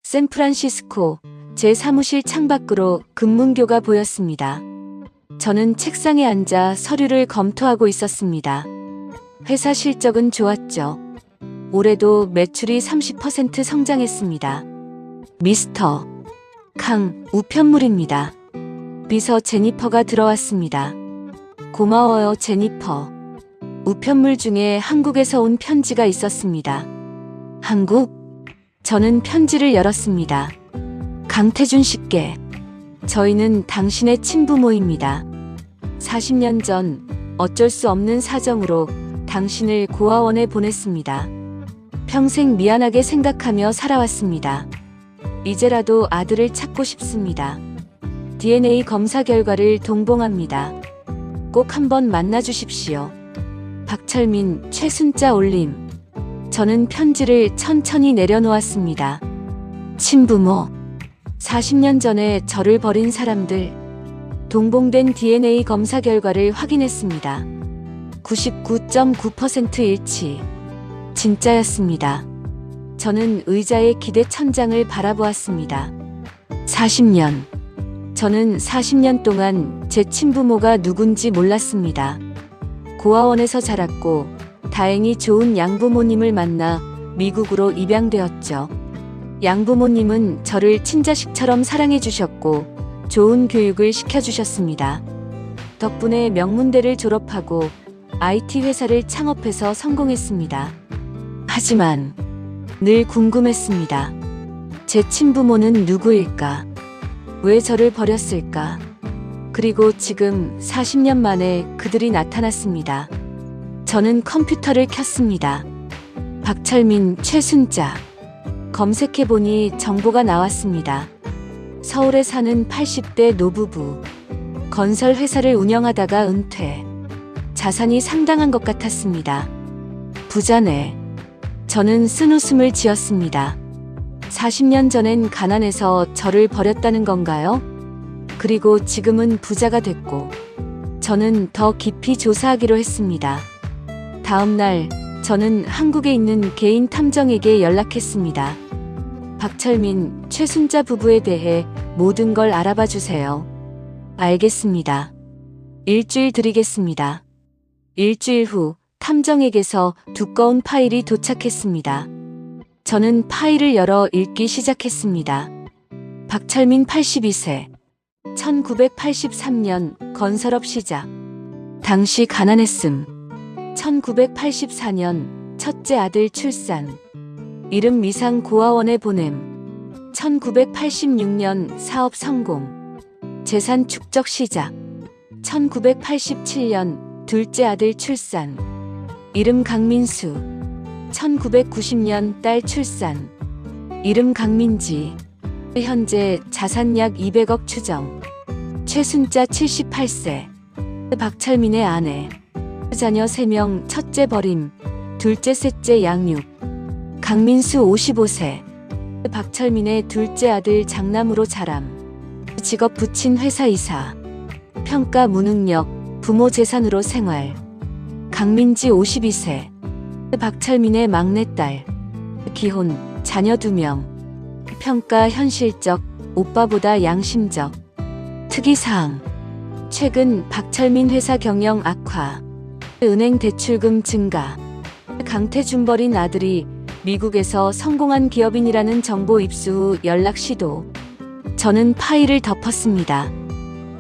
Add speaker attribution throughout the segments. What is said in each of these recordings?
Speaker 1: 샌프란시스코 제 사무실 창밖으로 금문교가 보였습니다. 저는 책상에 앉아 서류를 검토하고 있었습니다. 회사 실적은 좋았죠. 올해도 매출이 30% 성장했습니다. 미스터 강 우편물입니다. 비서 제니퍼가 들어왔습니다. 고마워요, 제니퍼. 우편물 중에 한국에서 온 편지가 있었습니다. 한국? 저는 편지를 열었습니다. 강태준 씨께. 저희는 당신의 친부모입니다. 40년 전 어쩔 수 없는 사정으로 당신을 고아원에 보냈습니다. 평생 미안하게 생각하며 살아왔습니다. 이제라도 아들을 찾고 싶습니다. DNA 검사 결과를 동봉합니다. 꼭 한번 만나 주십시오. 박철민, 최순자 올림. 저는 편지를 천천히 내려놓았습니다. 친부모. 40년 전에 저를 버린 사람들. 동봉된 DNA 검사 결과를 확인했습니다. 99.9% 일치. 진짜였습니다. 저는 의자의 기대 천장을 바라보았습니다. 40년. 저는 40년 동안 제 친부모가 누군지 몰랐습니다. 고아원에서 자랐고 다행히 좋은 양부모님을 만나 미국으로 입양되었죠. 양부모님은 저를 친자식처럼 사랑해 주셨고 좋은 교육을 시켜주셨습니다. 덕분에 명문대를 졸업하고 IT 회사를 창업해서 성공했습니다. 하지만 늘 궁금했습니다. 제 친부모는 누구일까? 왜 저를 버렸을까? 그리고 지금 40년 만에 그들이 나타났습니다. 저는 컴퓨터를 켰습니다. 박철민, 최순자. 검색해보니 정보가 나왔습니다. 서울에 사는 80대 노부부. 건설 회사를 운영하다가 은퇴. 자산이 상당한 것 같았습니다. 부자네. 저는 쓴웃음을 지었습니다. 40년 전엔 가난해서 저를 버렸다는 건가요? 그리고 지금은 부자가 됐고, 저는 더 깊이 조사하기로 했습니다. 다음 날, 저는 한국에 있는 개인 탐정에게 연락했습니다. 박철민, 최순자 부부에 대해 모든 걸 알아봐 주세요. 알겠습니다. 일주일 드리겠습니다. 일주일 후, 탐정에게서 두꺼운 파일이 도착했습니다. 저는 파일을 열어 읽기 시작했습니다. 박철민 82세. 1983년 건설업 시작. 당시 가난했음. 1984년 첫째 아들 출산. 이름 미상 고아원에 보냄. 1986년 사업 성공. 재산 축적 시작. 1987년 둘째 아들 출산. 이름 강민수. 1990년 딸 출산. 이름 강민지. 현재 자산 약 200억 추정. 최순자 78세. 박철민의 아내. 자녀 3명, 첫째 버림, 둘째 셋째 양육. 강민수 55세. 박철민의 둘째 아들 장남으로 자람. 직업 부친 회사 이사. 평가 무능력, 부모 재산으로 생활. 강민지 52세. 박철민의 막내딸. 기혼, 자녀 2명. 평가 현실적, 오빠보다 양심적. 특이사항. 최근 박철민 회사 경영 악화. 은행 대출금 증가. 강태준 버린 아들이 미국에서 성공한 기업인이라는 정보 입수 후 연락 시도. 저는 파일을 덮었습니다.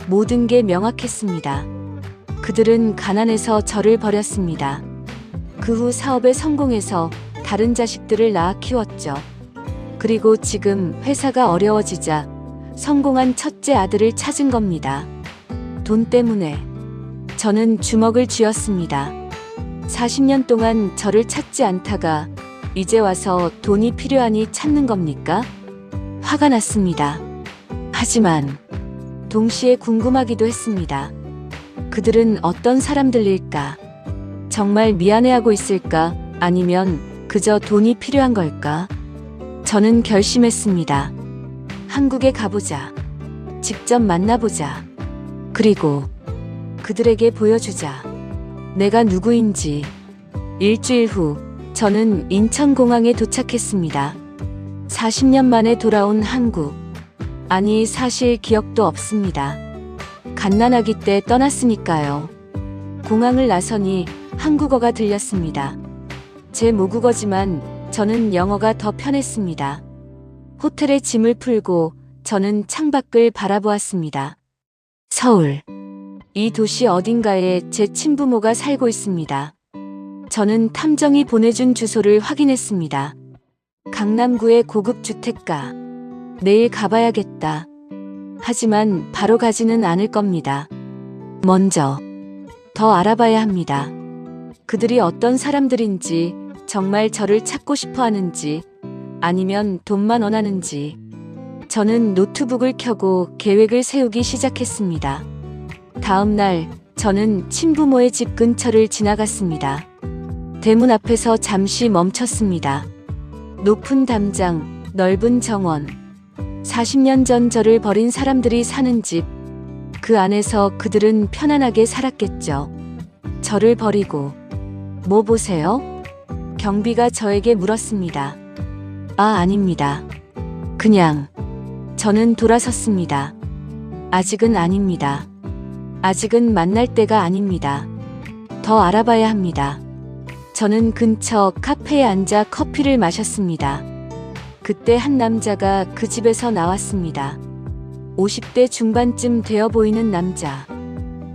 Speaker 1: 모든 게 명확했습니다. 그들은 가난해서 저를 버렸습니다. 그 후 사업에 성공해서 다른 자식들을 낳아 키웠죠. 그리고 지금 회사가 어려워지자 성공한 첫째 아들을 찾은 겁니다. 돈 때문에. 저는 주먹을 쥐었습니다. 40년 동안 저를 찾지 않다가 이제 와서 돈이 필요하니 찾는 겁니까? 화가 났습니다. 하지만 동시에 궁금하기도 했습니다. 그들은 어떤 사람들일까? 정말 미안해하고 있을까? 아니면 그저 돈이 필요한 걸까? 저는 결심했습니다. 한국에 가보자. 직접 만나보자. 그리고 그들에게 보여주자. 내가 누구인지. 일주일 후 저는 인천공항에 도착했습니다. 40년 만에 돌아온 한국. 아니, 사실 기억도 없습니다. 갓난아기 때 떠났으니까요. 공항을 나서니 한국어가 들렸습니다. 제 모국어지만 저는 영어가 더 편했습니다. 호텔에 짐을 풀고 저는 창밖을 바라보았습니다. 서울. 이 도시 어딘가에 제 친부모가 살고 있습니다. 저는 탐정이 보내준 주소를 확인했습니다. 강남구의 고급 주택가. 내일 가봐야겠다. 하지만 바로 가지는 않을 겁니다. 먼저 더 알아봐야 합니다. 그들이 어떤 사람들인지, 정말 저를 찾고 싶어 하는지, 아니면 돈만 원하는지. 저는 노트북을 켜고 계획을 세우기 시작했습니다. 다음 날 저는 친부모의 집 근처를 지나갔습니다. 대문 앞에서 잠시 멈췄습니다. 높은 담장, 넓은 정원. 40년 전 저를 버린 사람들이 사는 집. 그 안에서 그들은 편안하게 살았겠죠. 저를 버리고. 뭐 보세요? 경비가 저에게 물었습니다. 아닙니다. 그냥. 저는 돌아섰습니다. 아직은 아닙니다. 아직은 만날 때가 아닙니다. 더 알아봐야 합니다. 저는 근처 카페에 앉아 커피를 마셨습니다. 그때 한 남자가 그 집에서 나왔습니다. 50대 중반쯤 되어 보이는 남자.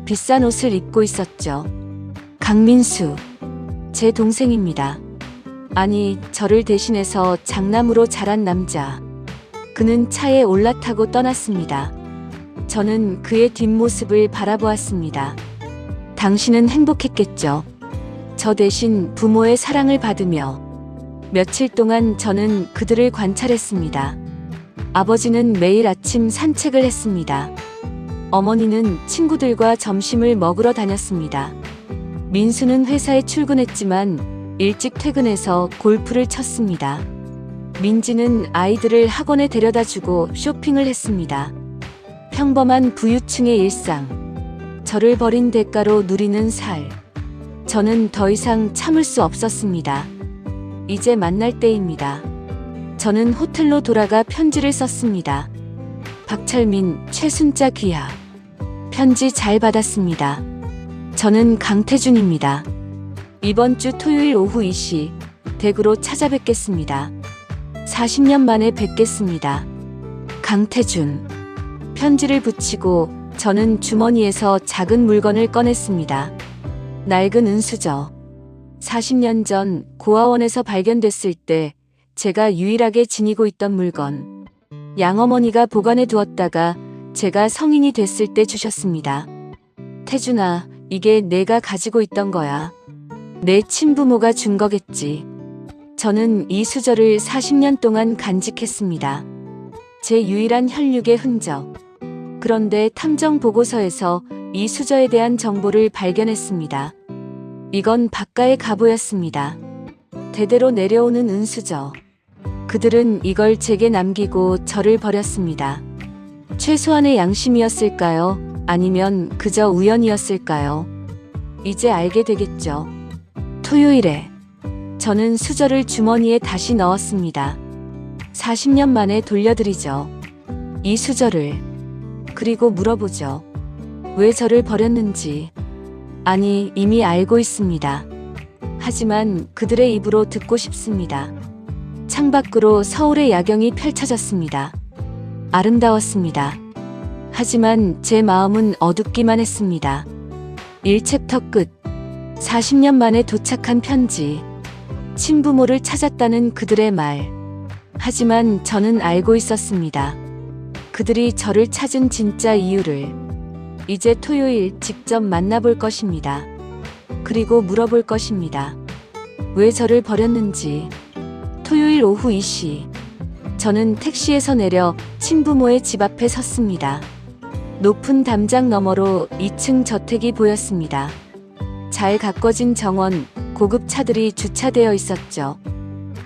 Speaker 1: 비싼 옷을 입고 있었죠. 강민수. 제 동생입니다. 아니, 저를 대신해서 장남으로 자란 남자. 그는 차에 올라타고 떠났습니다. 저는 그의 뒷모습을 바라보았습니다. 당신은 행복했겠죠. 저 대신 부모의 사랑을 받으며. 며칠 동안 저는 그들을 관찰했습니다. 아버지는 매일 아침 산책을 했습니다. 어머니는 친구들과 점심을 먹으러 다녔습니다. 민수는 회사에 출근했지만 일찍 퇴근해서 골프를 쳤습니다. 민지는 아이들을 학원에 데려다주고 쇼핑을 했습니다. 평범한 부유층의 일상. 저를 버린 대가로 누리는 살. 저는 더 이상 참을 수 없었습니다. 이제 만날 때입니다. 저는 호텔로 돌아가 편지를 썼습니다. 박철민, 최순자 귀하. 편지 잘 받았습니다. 저는 강태준입니다. 이번 주 토요일 오후 2시 댁으로 찾아뵙겠습니다. 40년 만에 뵙겠습니다. 강태준. 편지를 붙이고 저는 주머니에서 작은 물건을 꺼냈습니다. 낡은 은수저. 40년 전 고아원에서 발견됐을 때 제가 유일하게 지니고 있던 물건. 양어머니가 보관해 두었다가 제가 성인이 됐을 때 주셨습니다. 태준아, 이게 내가 가지고 있던 거야. 내 친부모가 준 거겠지. 저는 이 수저를 40년 동안 간직했습니다. 제 유일한 혈육의 흔적. 그런데 탐정 보고서에서 이 수저에 대한 정보를 발견했습니다. 이건 박가의 갑오였습니다. 대대로 내려오는 은수저. 그들은 이걸 제게 남기고 저를 버렸습니다. 최소한의 양심이었을까요? 아니면 그저 우연이었을까요? 이제 알게 되겠죠. 토요일에 저는 수저를 주머니에 다시 넣었습니다. 40년 만에 돌려드리죠. 이 수저를. 그리고 물어보죠. 왜 저를 버렸는지. 아니, 이미 알고 있습니다. 하지만 그들의 입으로 듣고 싶습니다. 창밖으로 서울의 야경이 펼쳐졌습니다. 아름다웠습니다. 하지만 제 마음은 어둡기만 했습니다. 1챕터 끝. 40년 만에 도착한 편지. 친부모를 찾았다는 그들의 말. 하지만 저는 알고 있었습니다. 그들이 저를 찾은 진짜 이유를. 이제 토요일 직접 만나볼 것입니다. 그리고 물어볼 것입니다. 왜 저를 버렸는지. 토요일 오후 2시. 저는 택시에서 내려 친부모의 집 앞에 섰습니다. 높은 담장 너머로 2층 저택이 보였습니다. 잘 가꿔진 정원, 고급 차들이 주차되어 있었죠.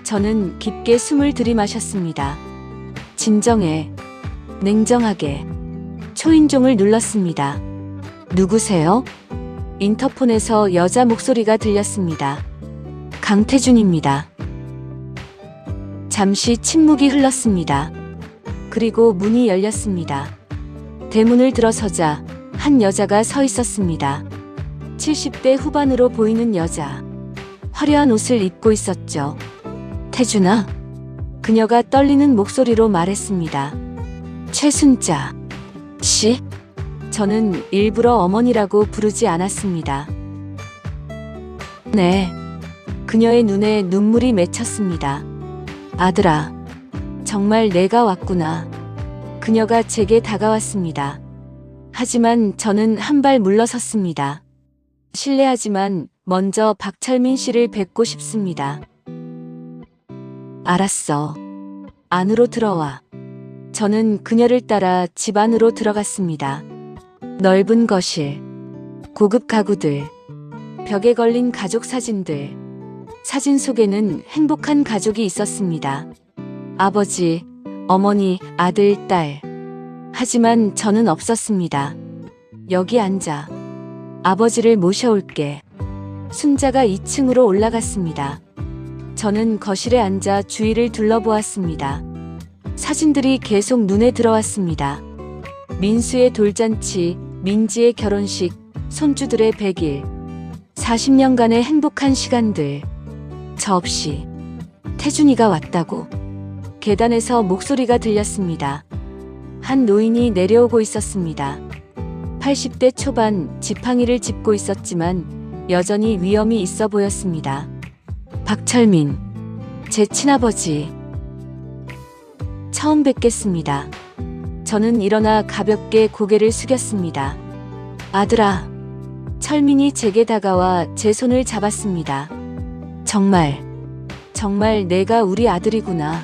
Speaker 1: 저는 깊게 숨을 들이마셨습니다. 진정해. 냉정하게. 초인종을 눌렀습니다. 누구세요? 인터폰에서 여자 목소리가 들렸습니다. 강태준입니다. 잠시 침묵이 흘렀습니다. 그리고 문이 열렸습니다. 대문을 들어서자 한 여자가 서 있었습니다. 70대 후반으로 보이는 여자. 화려한 옷을 입고 있었죠. 태준아. 그녀가 떨리는 목소리로 말했습니다. 최순자 씨? 저는 일부러 어머니라고 부르지 않았습니다. 네. 그녀의 눈에 눈물이 맺혔습니다. 아들아, 정말 내가 왔구나. 그녀가 제게 다가왔습니다. 하지만 저는 한 발 물러섰습니다. 실례하지만 먼저 박철민 씨를 뵙고 싶습니다. 알았어. 안으로 들어와. 저는 그녀를 따라 집 안으로 들어갔습니다. 넓은 거실, 고급 가구들, 벽에 걸린 가족 사진들. 사진 속에는 행복한 가족이 있었습니다. 아버지, 어머니, 아들, 딸. 하지만 저는 없었습니다. 여기 앉아. 아버지를 모셔올게. 순자가 2층으로 올라갔습니다. 저는 거실에 앉아 주위를 둘러보았습니다. 사진들이 계속 눈에 들어왔습니다. 민수의 돌잔치, 민지의 결혼식, 손주들의 100일. 40년간의 행복한 시간들. 저 없이 태준이가 왔다고. 계단에서 목소리가 들렸습니다. 한 노인이 내려오고 있었습니다. 80대 초반 지팡이를 짚고 있었지만 여전히 위엄이 있어 보였습니다. 박철민, 제 친아버지. 처음 뵙겠습니다. 저는 일어나 가볍게 고개를 숙였습니다. 아들아. 철민이 제게 다가와 제 손을 잡았습니다. 정말 내가 우리 아들이구나.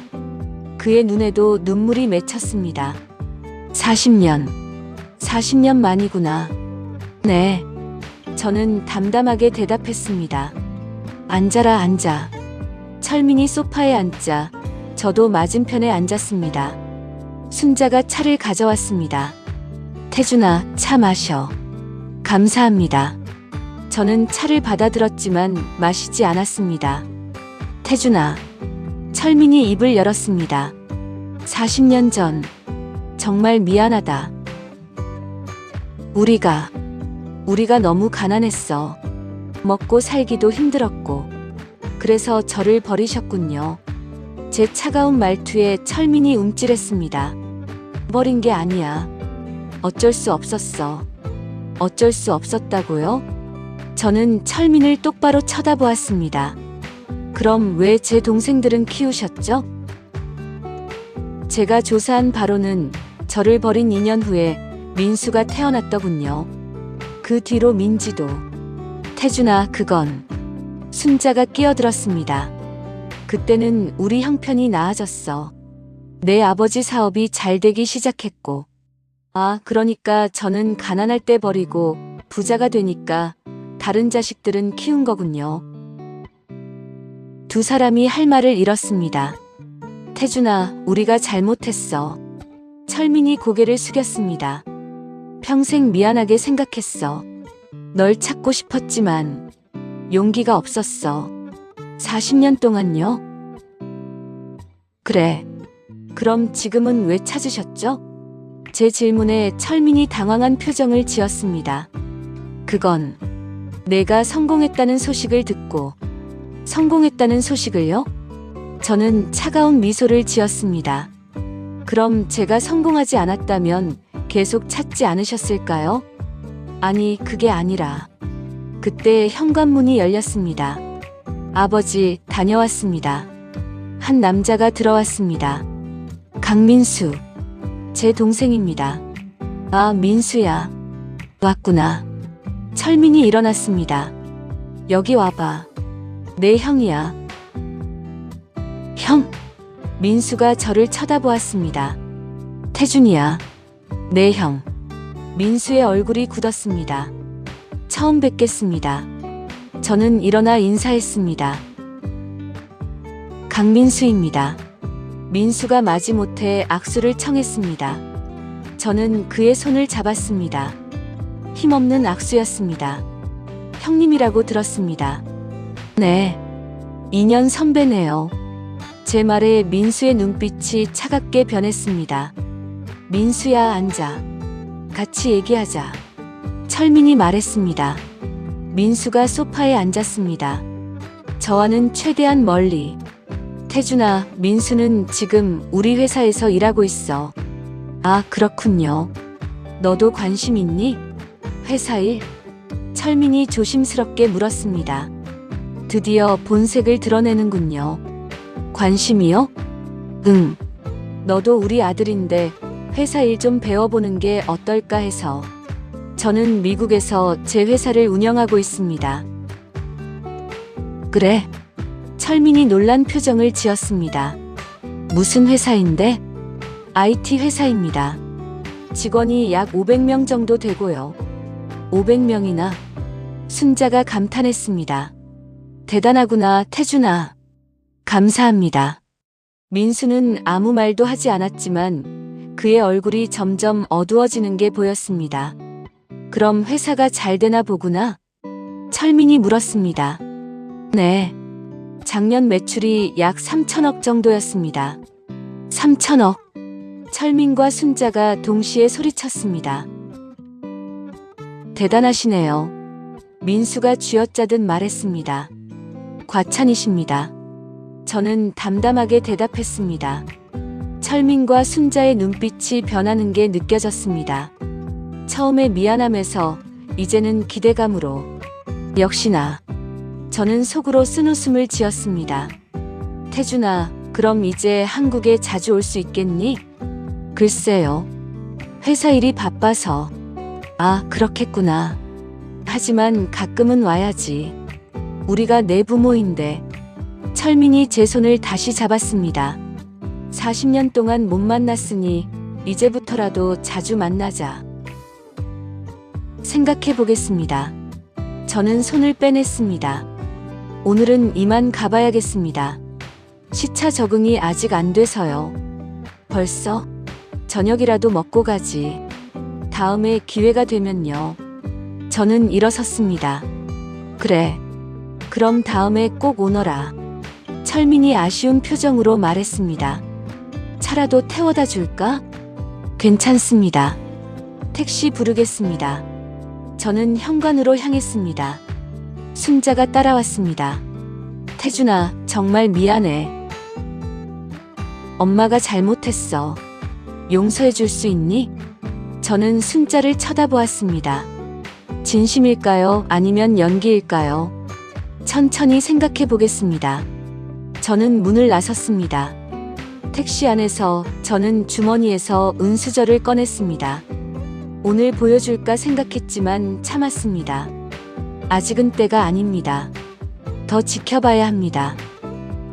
Speaker 1: 그의 눈에도 눈물이 맺혔습니다. 40년 만이구나. 네. 저는 담담하게 대답했습니다. 앉아라, 앉아. 철민이 소파에 앉자 저도 맞은편에 앉았습니다. 순자가 차를 가져왔습니다. 태준아, 차 마셔. 감사합니다. 저는 차를 받아들었지만 마시지 않았습니다. 태준아. 철민이 입을 열었습니다. 40년 전. 정말 미안하다. 우리가 너무 가난했어. 먹고 살기도 힘들었고. 그래서 저를 버리셨군요. 제 차가운 말투에 철민이 움찔했습니다. 버린 게 아니야. 어쩔 수 없었어. 어쩔 수 없었다고요? 저는 철민을 똑바로 쳐다보았습니다. 그럼 왜 제 동생들은 키우셨죠? 제가 조사한 바로는 저를 버린 2년 후에 민수가 태어났더군요. 그 뒤로 민지도. 태준아, 그건. 순자가 끼어들었습니다. 그때는 우리 형편이 나아졌어. 내 아버지 사업이 잘 되기 시작했고. 아, 그러니까 저는 가난할 때 버리고 부자가 되니까 다른 자식들은 키운 거군요. 두 사람이 할 말을 잃었습니다. 태준아, 우리가 잘못했어. 철민이 고개를 숙였습니다. 평생 미안하게 생각했어. 널 찾고 싶었지만 용기가 없었어. 40년 동안요? 그래. 그럼 지금은 왜 찾으셨죠? 제 질문에 철민이 당황한 표정을 지었습니다. 그건 내가 성공했다는 소식을 듣고. 성공했다는 소식을요? 저는 차가운 미소를 지었습니다. 그럼 제가 성공하지 않았다면 계속 찾지 않으셨을까요? 아니, 그게 아니라. 그때 현관문이 열렸습니다. 아버지, 다녀왔습니다. 한 남자가 들어왔습니다. 강민수. 제 동생입니다. 아, 민수야. 왔구나. 철민이 일어났습니다. 여기 와봐. 내 형이야. 형? 민수가 저를 쳐다보았습니다. 태준이야. 내 형. 민수의 얼굴이 굳었습니다. 처음 뵙겠습니다. 저는 일어나 인사했습니다. 강민수입니다. 민수가 마지못해 악수를 청했습니다. 저는 그의 손을 잡았습니다. 힘없는 악수였습니다. 형님이라고 들었습니다. 네. 2년 선배네요. 제 말에 민수의 눈빛이 차갑게 변했습니다. 민수야, 앉아. 같이 얘기하자. 철민이 말했습니다. 민수가 소파에 앉았습니다. 저와는 최대한 멀리. 태준아, 민수는 지금 우리 회사에서 일하고 있어. 아, 그렇군요. 너도 관심 있니? 회사 일? 철민이 조심스럽게 물었습니다. 드디어 본색을 드러내는군요. 관심이요? 응. 너도 우리 아들인데 회사 일 좀 배워보는 게 어떨까 해서. 저는 미국에서 제 회사를 운영하고 있습니다. 그래? 철민이 놀란 표정을 지었습니다. 무슨 회사인데? IT 회사입니다. 직원이 약 500명 정도 되고요. 500명이나? 순자가 감탄했습니다. 대단하구나, 태준아. 감사합니다. 민수는 아무 말도 하지 않았지만 그의 얼굴이 점점 어두워지는 게 보였습니다. 그럼 회사가 잘 되나 보구나? 철민이 물었습니다. 네. 작년 매출이 약 3천억 정도였습니다. 3천억. 철민과 순자가 동시에 소리쳤습니다. 대단하시네요. 민수가 쥐어짜듯 말했습니다. 과찬이십니다. 저는 담담하게 대답했습니다. 철민과 순자의 눈빛이 변하는 게 느껴졌습니다. 처음에 미안함에서 이제는 기대감으로. 역시나. 저는 속으로 쓴웃음을 지었습니다. 태준아, 그럼 이제 한국에 자주 올 수 있겠니? 글쎄요. 회사 일이 바빠서. 아, 그렇겠구나. 하지만 가끔은 와야지. 우리가 내 부모인데. 철민이 제 손을 다시 잡았습니다. 40년 동안 못 만났으니 이제부터라도 자주 만나자. 생각해 보겠습니다. 저는 손을 빼냈습니다. 오늘은 이만 가봐야겠습니다. 시차 적응이 아직 안 돼서요. 벌써? 저녁이라도 먹고 가지. 다음에 기회가 되면요. 저는 일어섰습니다. 그래. 그럼 다음에 꼭 오너라. 철민이 아쉬운 표정으로 말했습니다. 차라도 태워다 줄까? 괜찮습니다. 택시 부르겠습니다. 저는 현관으로 향했습니다. 순자가 따라왔습니다. 태준아, 정말 미안해. 엄마가 잘못했어. 용서해 줄 수 있니? 저는 순자를 쳐다보았습니다. 진심일까요? 아니면 연기일까요? 천천히 생각해 보겠습니다. 저는 문을 나섰습니다. 택시 안에서 저는 주머니에서 은수저를 꺼냈습니다. 오늘 보여줄까 생각했지만 참았습니다. 아직은 때가 아닙니다. 더 지켜봐야 합니다.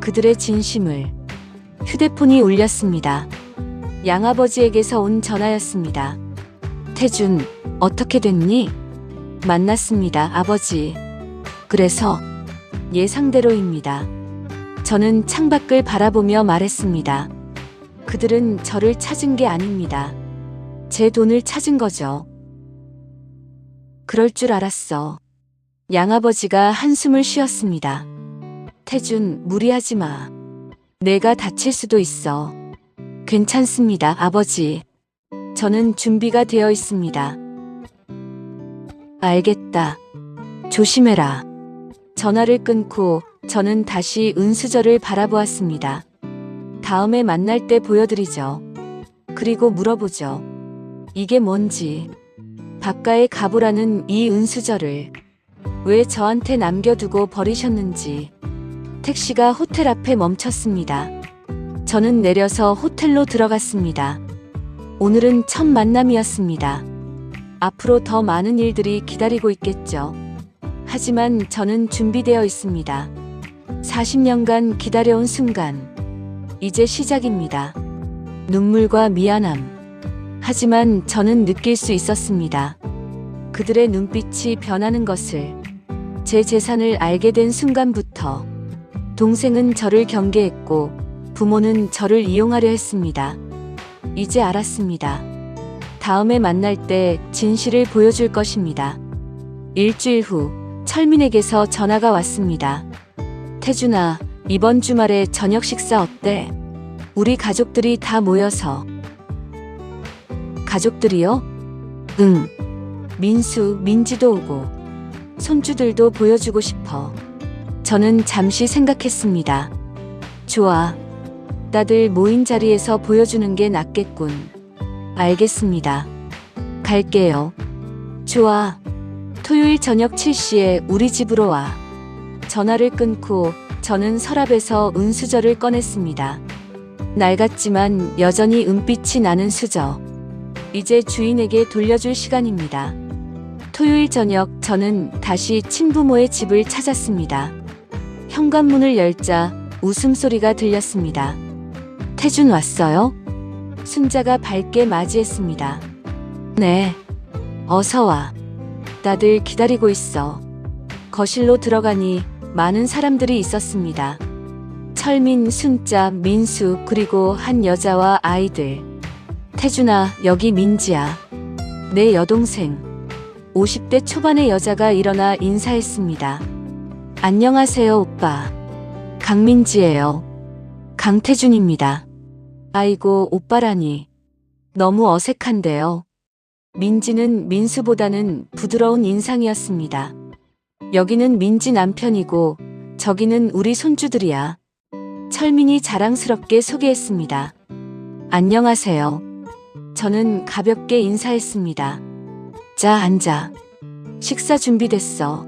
Speaker 1: 그들의 진심을. 휴대폰이 울렸습니다. 양아버지에게서 온 전화였습니다. 태준, 어떻게 됐니? 만났습니다, 아버지. 그래서? 예상대로입니다. 저는 창밖을 바라보며 말했습니다. 그들은 저를 찾은 게 아닙니다. 제 돈을 찾은 거죠. 그럴 줄 알았어. 양아버지가 한숨을 쉬었습니다. 태준, 무리하지 마. 내가 다칠 수도 있어. 괜찮습니다, 아버지. 저는 준비가 되어 있습니다. 알겠다. 조심해라. 전화를 끊고 저는 다시 은수저를 바라보았습니다. 다음에 만날 때 보여드리죠. 그리고 물어보죠. 이게 뭔지. 바가의 가보라는 이 은수저를 왜 저한테 남겨두고 버리셨는지. 택시가 호텔 앞에 멈췄습니다. 저는 내려서 호텔로 들어갔습니다. 오늘은 첫 만남이었습니다. 앞으로 더 많은 일들이 기다리고 있겠죠. 하지만 저는 준비되어 있습니다. 40년간 기다려온 순간. 이제 시작입니다. 눈물과 미안함. 하지만 저는 느낄 수 있었습니다. 그들의 눈빛이 변하는 것을. 제 재산을 알게 된 순간부터. 동생은 저를 경계했고 부모는 저를 이용하려 했습니다. 이제 알았습니다. 다음에 만날 때 진실을 보여줄 것입니다. 일주일 후 철민에게서 전화가 왔습니다. 태준아, 이번 주말에 저녁 식사 어때? 우리 가족들이 다 모여서. 가족들이요? 응. 민수, 민지도 오고 손주들도 보여주고 싶어. 저는 잠시 생각했습니다. 좋아. 다들 모인 자리에서 보여주는 게 낫겠군. 알겠습니다. 갈게요. 좋아. 토요일 저녁 7시에 우리 집으로 와. 전화를 끊고 저는 서랍에서 은수저를 꺼냈습니다. 낡았지만 여전히 은빛이 나는 수저. 이제 주인에게 돌려줄 시간입니다. 토요일 저녁 저는 다시 친부모의 집을 찾았습니다. 현관문을 열자 웃음소리가 들렸습니다. 태준 왔어요? 순자가 밝게 맞이했습니다. 네. 어서 와. 다들 기다리고 있어. 거실로 들어가니 많은 사람들이 있었습니다. 철민, 순자, 민수, 그리고 한 여자와 아이들. 태준아, 여기 민지야. 내 여동생. 50대 초반의 여자가 일어나 인사했습니다. 안녕하세요, 오빠. 강민지예요. 강태준입니다. 아이고, 오빠라니. 너무 어색한데요. 민지는 민수보다는 부드러운 인상이었습니다. 여기는 민지 남편이고 저기는 우리 손주들이야. 철민이 자랑스럽게 소개했습니다. 안녕하세요. 저는 가볍게 인사했습니다. 자, 앉아. 식사 준비됐어.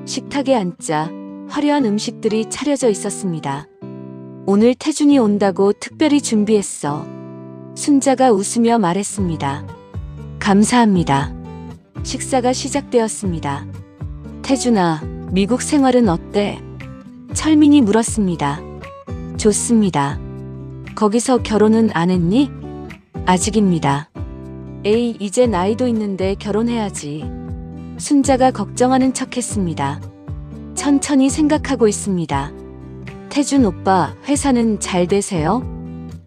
Speaker 1: 식탁에 앉자 화려한 음식들이 차려져 있었습니다. 오늘 태준이 온다고 특별히 준비했어. 순자가 웃으며 말했습니다. 감사합니다. 식사가 시작되었습니다. 태준아, 미국 생활은 어때? 철민이 물었습니다. 좋습니다. 거기서 결혼은 안 했니? 아직입니다. 에이, 이제 나이도 있는데 결혼해야지. 순자가 걱정하는 척했습니다. 천천히 생각하고 있습니다. 태준 오빠, 회사는 잘 되세요?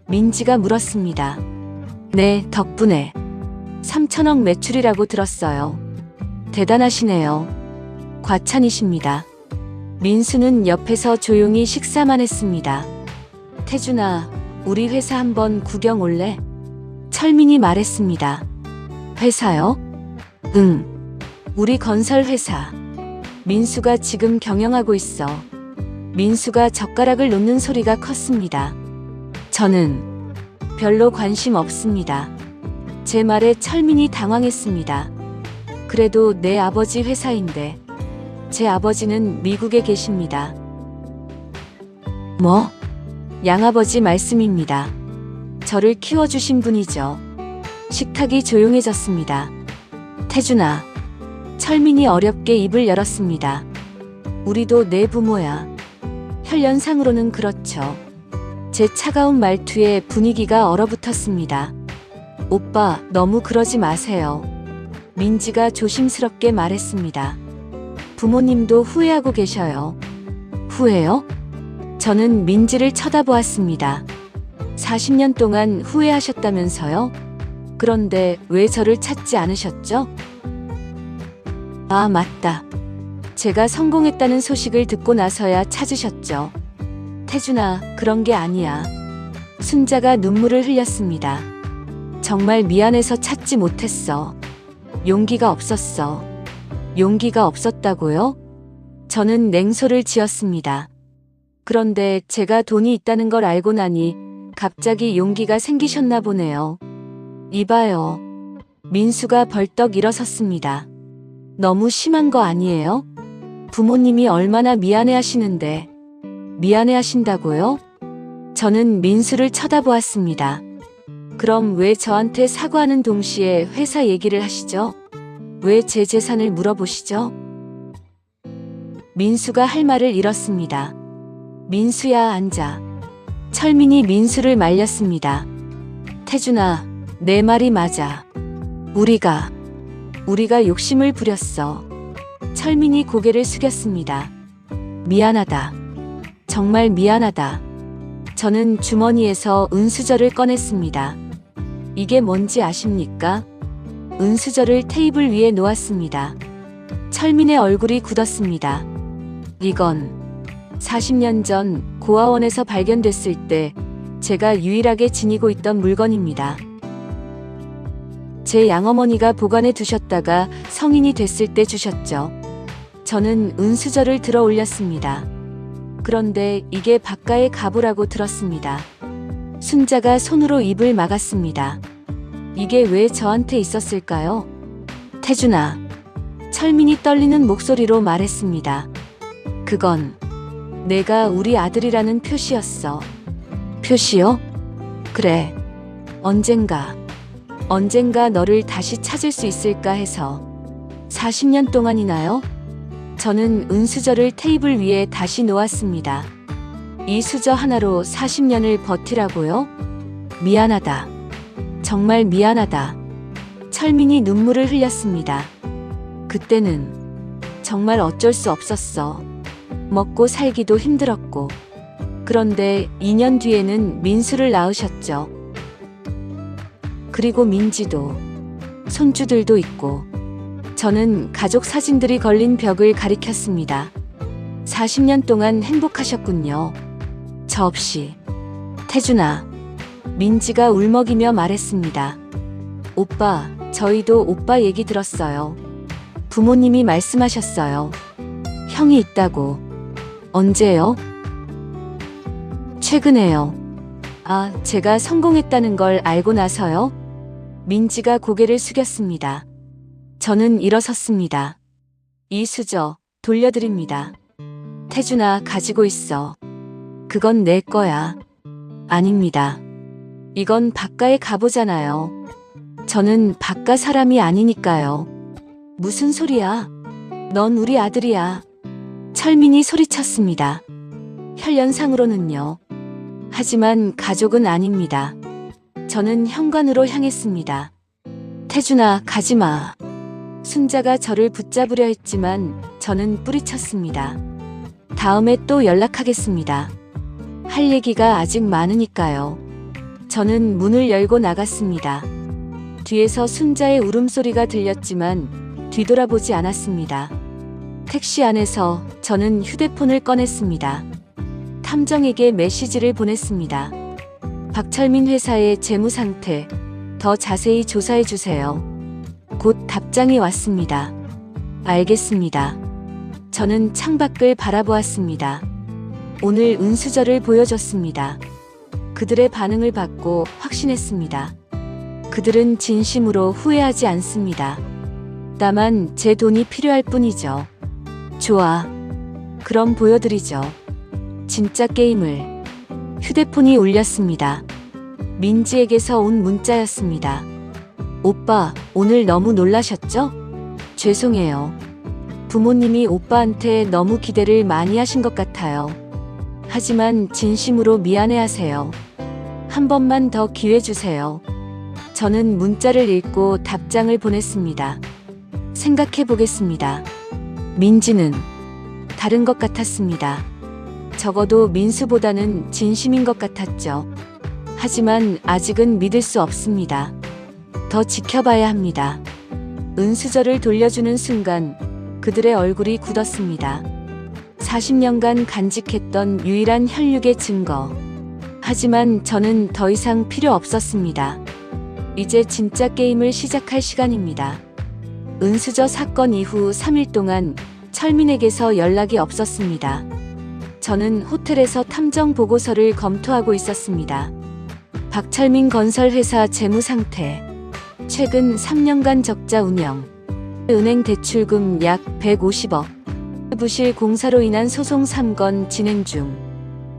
Speaker 1: 민지가 물었습니다. 네, 덕분에. 3천억 매출이라고 들었어요. 대단하시네요. 과찬이십니다. 민수는 옆에서 조용히 식사만 했습니다. 태준아, 우리 회사 한번 구경 올래? 철민이 말했습니다. 회사요? 응. 우리 건설 회사. 민수가 지금 경영하고 있어. 민수가 젓가락을 놓는 소리가 컸습니다. 저는 별로 관심 없습니다. 제 말에 철민이 당황했습니다. 그래도 내 아버지 회사인데. 제 아버지는 미국에 계십니다. 뭐? 양아버지 말씀입니다. 저를 키워주신 분이죠. 식탁이 조용해졌습니다. 태준아. 철민이 어렵게 입을 열었습니다. 우리도 내 부모야. 혈연상으로는 그렇죠. 제 차가운 말투에 분위기가 얼어붙었습니다. 오빠, 너무 그러지 마세요. 민지가 조심스럽게 말했습니다. 부모님도 후회하고 계셔요. 후회요? 저는 민지를 쳐다보았습니다. 40년 동안 후회하셨다면서요? 그런데 왜 저를 찾지 않으셨죠? 아, 맞다. 제가 성공했다는 소식을 듣고 나서야 찾으셨죠. 태준아, 그런 게 아니야. 순자가 눈물을 흘렸습니다. 정말 미안해서 찾지 못했어. 용기가 없었어. 용기가 없었다고요? 저는 냉소를 지었습니다. 그런데 제가 돈이 있다는 걸 알고 나니 갑자기 용기가 생기셨나 보네요. 이봐요. 민수가 벌떡 일어섰습니다. 너무 심한 거 아니에요? 부모님이 얼마나 미안해하시는데. 미안해하신다고요? 저는 민수를 쳐다보았습니다. 그럼 왜 저한테 사과하는 동시에 회사 얘기를 하시죠? 왜 제 재산을 물어보시죠? 민수가 할 말을 잃었습니다. 민수야, 앉아. 철민이 민수를 말렸습니다. 태준아, 내 말이 맞아. 우리가 욕심을 부렸어. 철민이 고개를 숙였습니다. 미안하다. 정말 미안하다. 저는 주머니에서 은수저를 꺼냈습니다. 이게 뭔지 아십니까? 은수저를 테이블 위에 놓았습니다. 철민의 얼굴이 굳었습니다. 이건 40년 전 고아원에서 발견됐을 때 제가 유일하게 지니고 있던 물건입니다. 제 양어머니가 보관해 두셨다가 성인이 됐을 때 주셨죠. 저는 은수저를 들어 올렸습니다. 그런데 이게 박가의 가부라고 들었습니다. 순자가 손으로 입을 막았습니다. 이게 왜 저한테 있었을까요? 태준아. 철민이 떨리는 목소리로 말했습니다. 그건 내가 우리 아들이라는 표시였어. 표시요? 그래. 언젠가 너를 다시 찾을 수 있을까 해서. 40년 동안이나요? 저는 은수저를 테이블 위에 다시 놓았습니다. 이 수저 하나로 40년을 버티라고요? 미안하다. 정말 미안하다. 철민이 눈물을 흘렸습니다. 그때는 정말 어쩔 수 없었어. 먹고 살기도 힘들었고. 그런데 2년 뒤에는 민수를 낳으셨죠. 그리고 민지도, 손주들도 있고. 저는 가족 사진들이 걸린 벽을 가리켰습니다. 40년 동안 행복하셨군요. 저 없이. 태준아. 민지가 울먹이며 말했습니다. 오빠, 저희도 오빠 얘기 들었어요. 부모님이 말씀하셨어요. 형이 있다고. 언제요? 최근에요. 아, 제가 성공했다는 걸 알고 나서요? 민지가 고개를 숙였습니다. 저는 일어섰습니다. 이 수저 돌려드립니다. 태준아, 가지고 있어. 그건 내 거야. 아닙니다. 이건 박가의 가보잖아요. 저는 박가 사람이 아니니까요. 무슨 소리야? 넌 우리 아들이야. 철민이 소리쳤습니다. 혈연상으로는요. 하지만 가족은 아닙니다. 저는 현관으로 향했습니다. 태준아, 가지마. 순자가 저를 붙잡으려 했지만 저는 뿌리쳤습니다. 다음에 또 연락하겠습니다. 할 얘기가 아직 많으니까요. 저는 문을 열고 나갔습니다. 뒤에서 순자의 울음소리가 들렸지만 뒤돌아보지 않았습니다. 택시 안에서 저는 휴대폰을 꺼냈습니다. 탐정에게 메시지를 보냈습니다. 박철민 회사의 재무 상태 더 자세히 조사해 주세요. 곧 답장이 왔습니다. 알겠습니다. 저는 창밖을 바라보았습니다. 오늘 은수저를 보여줬습니다. 그들의 반응을 받고 확신했습니다. 그들은 진심으로 후회하지 않습니다. 다만 제 돈이 필요할 뿐이죠. 좋아. 그럼 보여드리죠. 진짜 게임을. 휴대폰이 울렸습니다. 민지에게서 온 문자였습니다. 오빠, 오늘 너무 놀라셨죠? 죄송해요. 부모님이 오빠한테 너무 기대를 많이 하신 것 같아요. 하지만 진심으로 미안해하세요. 한 번만 더 기회 주세요. 저는 문자를 읽고 답장을 보냈습니다. 생각해 보겠습니다. 민지는 다른 것 같았습니다. 적어도 민수보다는 진심인 것 같았죠. 하지만 아직은 믿을 수 없습니다. 더 지켜봐야 합니다. 은수저를 돌려주는 순간 그들의 얼굴이 굳었습니다. 40년간 간직했던 유일한 혈육의 증거. 하지만 저는 더 이상 필요 없었습니다. 이제 진짜 게임을 시작할 시간입니다. 은수저 사건 이후 3일 동안 철민에게서 연락이 없었습니다. 저는 호텔에서 탐정 보고서를 검토하고 있었습니다. 박철민 건설회사 재무 상태. 최근 3년간 적자 운영. 은행 대출금 약 150억. 부실 공사로 인한 소송 3건 진행 중.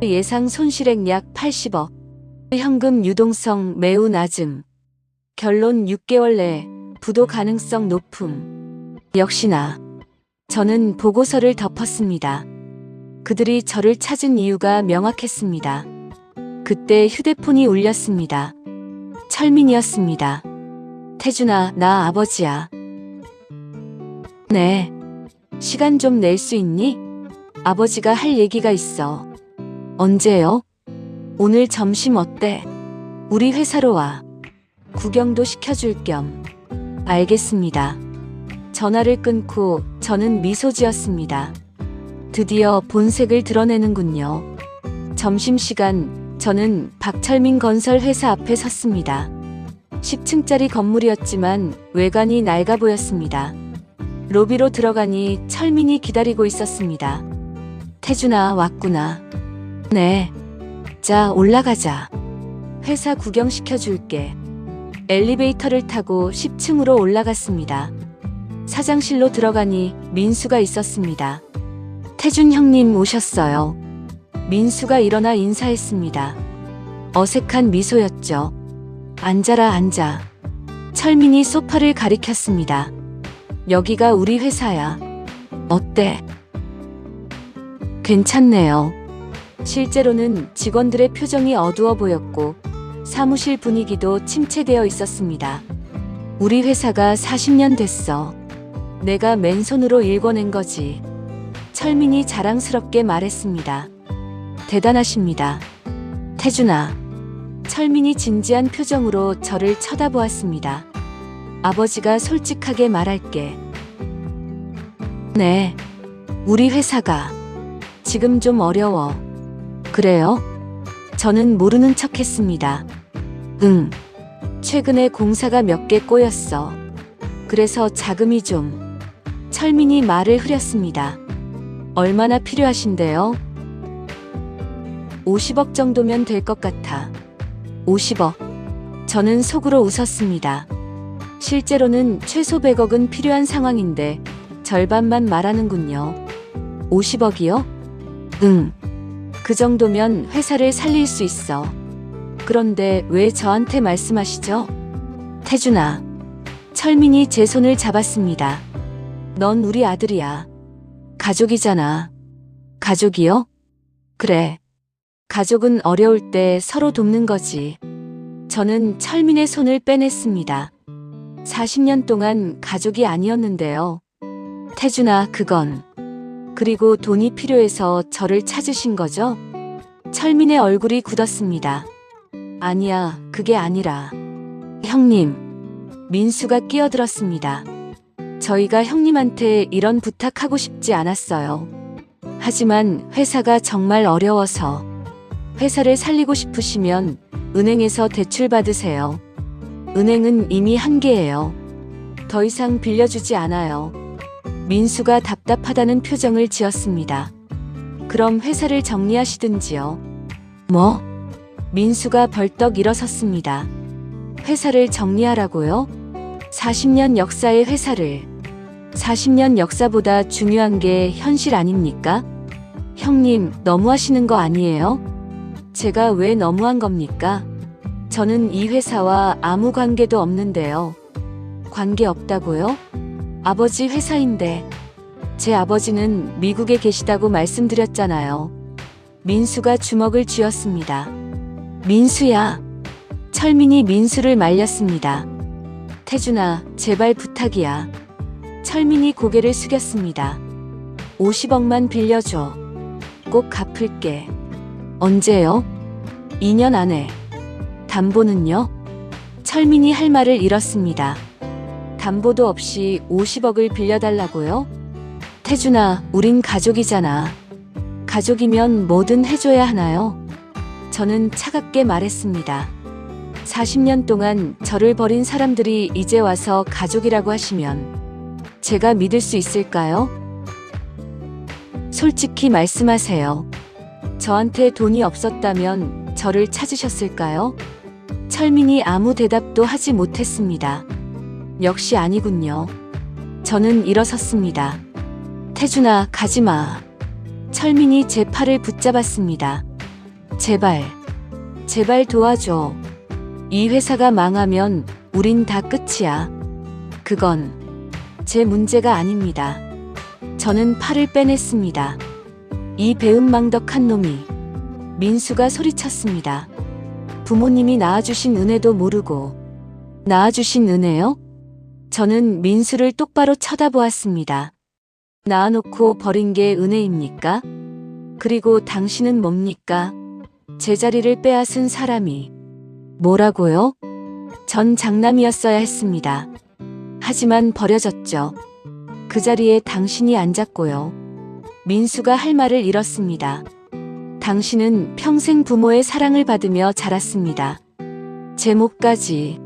Speaker 1: 예상 손실액 약 80억. 현금 유동성 매우 낮음. 결론 6개월 내 부도 가능성 높음. 역시나 저는 보고서를 덮었습니다. 그들이 저를 찾은 이유가 명확했습니다. 그때 휴대폰이 울렸습니다. 철민이었습니다. 태준아, 나 아버지야. 네. 시간 좀 낼 수 있니? 아버지가 할 얘기가 있어. 언제요? 오늘 점심 어때? 우리 회사로 와. 구경도 시켜줄 겸. 알겠습니다. 전화를 끊고 저는 미소 지었습니다. 드디어 본색을 드러내는군요. 점심시간 저는 박철민 건설 회사 앞에 섰습니다. 10층짜리 건물이었지만 외관이 낡아 보였습니다. 로비로 들어가니 철민이 기다리고 있었습니다. 태준아, 왔구나. 네. 자, 올라가자. 회사 구경시켜줄게. 엘리베이터를 타고 10층으로 올라갔습니다. 사장실로 들어가니 민수가 있었습니다. 태준 형님 오셨어요. 민수가 일어나 인사했습니다. 어색한 미소였죠. 앉아라, 앉아. 철민이 소파를 가리켰습니다. 여기가 우리 회사야. 어때? 괜찮네요. 실제로는 직원들의 표정이 어두워 보였고 사무실 분위기도 침체되어 있었습니다. 우리 회사가 40년 됐어. 내가 맨손으로 일궈낸 거지. 철민이 자랑스럽게 말했습니다. 대단하십니다. 태준아. 철민이 진지한 표정으로 저를 쳐다보았습니다. 아버지가 솔직하게 말할게. 네. 우리 회사가 지금 좀 어려워. 그래요? 저는 모르는 척 했습니다. 응. 최근에 공사가 몇 개 꼬였어. 그래서 자금이 좀. 철민이 말을 흐렸습니다. 얼마나 필요하신데요? 50억 정도면 될 것 같아. 50억. 저는 속으로 웃었습니다. 실제로는 최소 100억은 필요한 상황인데 절반만 말하는군요. 50억이요? 응. 그 정도면 회사를 살릴 수 있어. 그런데 왜 저한테 말씀하시죠? 태준아. 철민이 제 손을 잡았습니다. 넌 우리 아들이야. 가족이잖아. 가족이요? 그래. 가족은 어려울 때 서로 돕는 거지. 저는 철민의 손을 빼냈습니다. 40년 동안 가족이 아니었는데요. 태준아, 그건. 그리고 돈이 필요해서 저를 찾으신 거죠? 철민의 얼굴이 굳었습니다. 아니야, 그게 아니라. 형님. 민수가 끼어들었습니다. 저희가 형님한테 이런 부탁하고 싶지 않았어요. 하지만 회사가 정말 어려워서. 회사를 살리고 싶으시면 은행에서 대출 받으세요. 은행은 이미 한계예요. 더 이상 빌려주지 않아요. 민수가 답답하다는 표정을 지었습니다. 그럼 회사를 정리하시든지요. 뭐? 민수가 벌떡 일어섰습니다. 회사를 정리하라고요? 40년 역사의 회사를. 40년 역사보다 중요한 게 현실 아닙니까? 형님, 너무하시는 거 아니에요? 제가 왜 너무한 겁니까? 저는 이 회사와 아무 관계도 없는데요. 관계 없다고요? 아버지 회사인데. 제 아버지는 미국에 계시다고 말씀드렸잖아요. 민수가 주먹을 쥐었습니다. 민수야. 철민이 민수를 말렸습니다. 태준아, 제발 부탁이야. 철민이 고개를 숙였습니다. 50억만 빌려줘. 꼭 갚을게. 언제요? 2년 안에. 담보는요? 철민이 할 말을 잃었습니다. 담보도 없이 50억을 빌려달라고요? 태준아, 우린 가족이잖아. 가족이면 뭐든 해줘야 하나요? 저는 차갑게 말했습니다. 40년 동안 저를 버린 사람들이 이제 와서 가족이라고 하시면 제가 믿을 수 있을까요? 솔직히 말씀하세요. 저한테 돈이 없었다면 저를 찾으셨을까요? 철민이 아무 대답도 하지 못했습니다. 역시 아니군요. 저는 일어섰습니다. 태준아, 가지마. 철민이 제 팔을 붙잡았습니다. 제발, 제발 도와줘. 이 회사가 망하면 우린 다 끝이야. 그건 제 문제가 아닙니다. 저는 팔을 빼냈습니다. 이 배은망덕한 놈이. 민수가 소리쳤습니다. 부모님이 낳아주신 은혜도 모르고. 낳아주신 은혜요? 저는 민수를 똑바로 쳐다보았습니다. 낳아놓고 버린 게 은혜입니까? 그리고 당신은 뭡니까? 제 자리를 빼앗은 사람이. 뭐라고요? 전 장남이었어야 했습니다. 하지만 버려졌죠. 그 자리에 당신이 앉았고요. 민수가 할 말을 잃었습니다. 당신은 평생 부모의 사랑을 받으며 자랐습니다. 제 몫까지.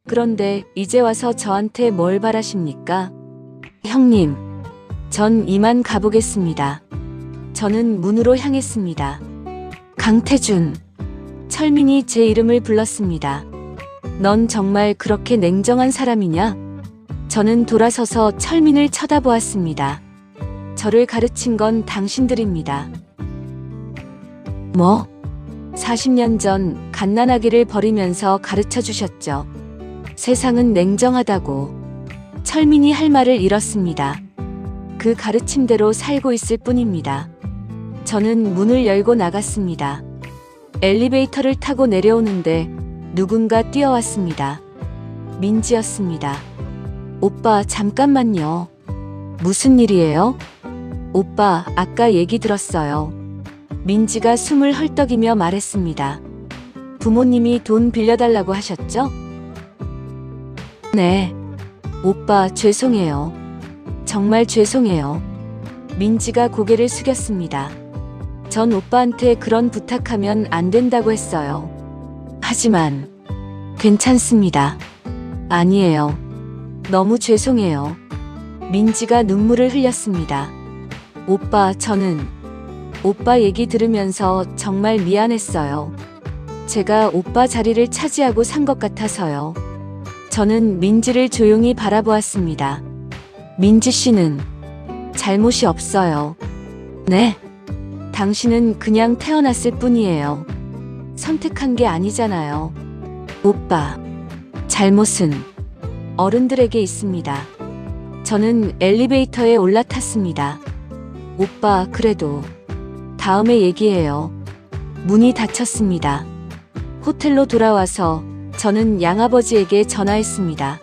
Speaker 1: 그런데 이제 와서 저한테 뭘 바라십니까? 형님, 전 이만 가보겠습니다. 저는 문으로 향했습니다. 강태준. 철민이 제 이름을 불렀습니다. 넌 정말 그렇게 냉정한 사람이냐? 저는 돌아서서 철민을 쳐다보았습니다. 저를 가르친 건 당신들입니다. 뭐? 40년 전 갓난아기를 버리면서 가르쳐 주셨죠. 세상은 냉정하다고. 철민이 할 말을 잃었습니다. 그 가르침대로 살고 있을 뿐입니다. 저는 문을 열고 나갔습니다. 엘리베이터를 타고 내려오는데 누군가 뛰어왔습니다. 민지였습니다. 오빠, 잠깐만요. 무슨 일이에요? 오빠, 아까 얘기 들었어요. 민지가 숨을 헐떡이며 말했습니다. 부모님이 돈 빌려달라고 하셨죠? 네. 오빠, 죄송해요. 정말 죄송해요. 민지가 고개를 숙였습니다. 전 오빠한테 그런 부탁하면 안 된다고 했어요. 하지만 괜찮습니다. 아니에요. 너무 죄송해요. 민지가 눈물을 흘렸습니다. 오빠, 저는 오빠 얘기 들으면서 정말 미안했어요. 제가 오빠 자리를 차지하고 산 것 같아서요. 저는 민지를 조용히 바라보았습니다. 민지 씨는 잘못이 없어요. 네? 당신은 그냥 태어났을 뿐이에요. 선택한 게 아니잖아요. 오빠, 잘못은 어른들에게 있습니다. 저는 엘리베이터에 올라탔습니다. 오빠, 그래도 다음에 얘기해요. 문이 닫혔습니다. 호텔로 돌아와서 저는 양아버지에게 전화했습니다.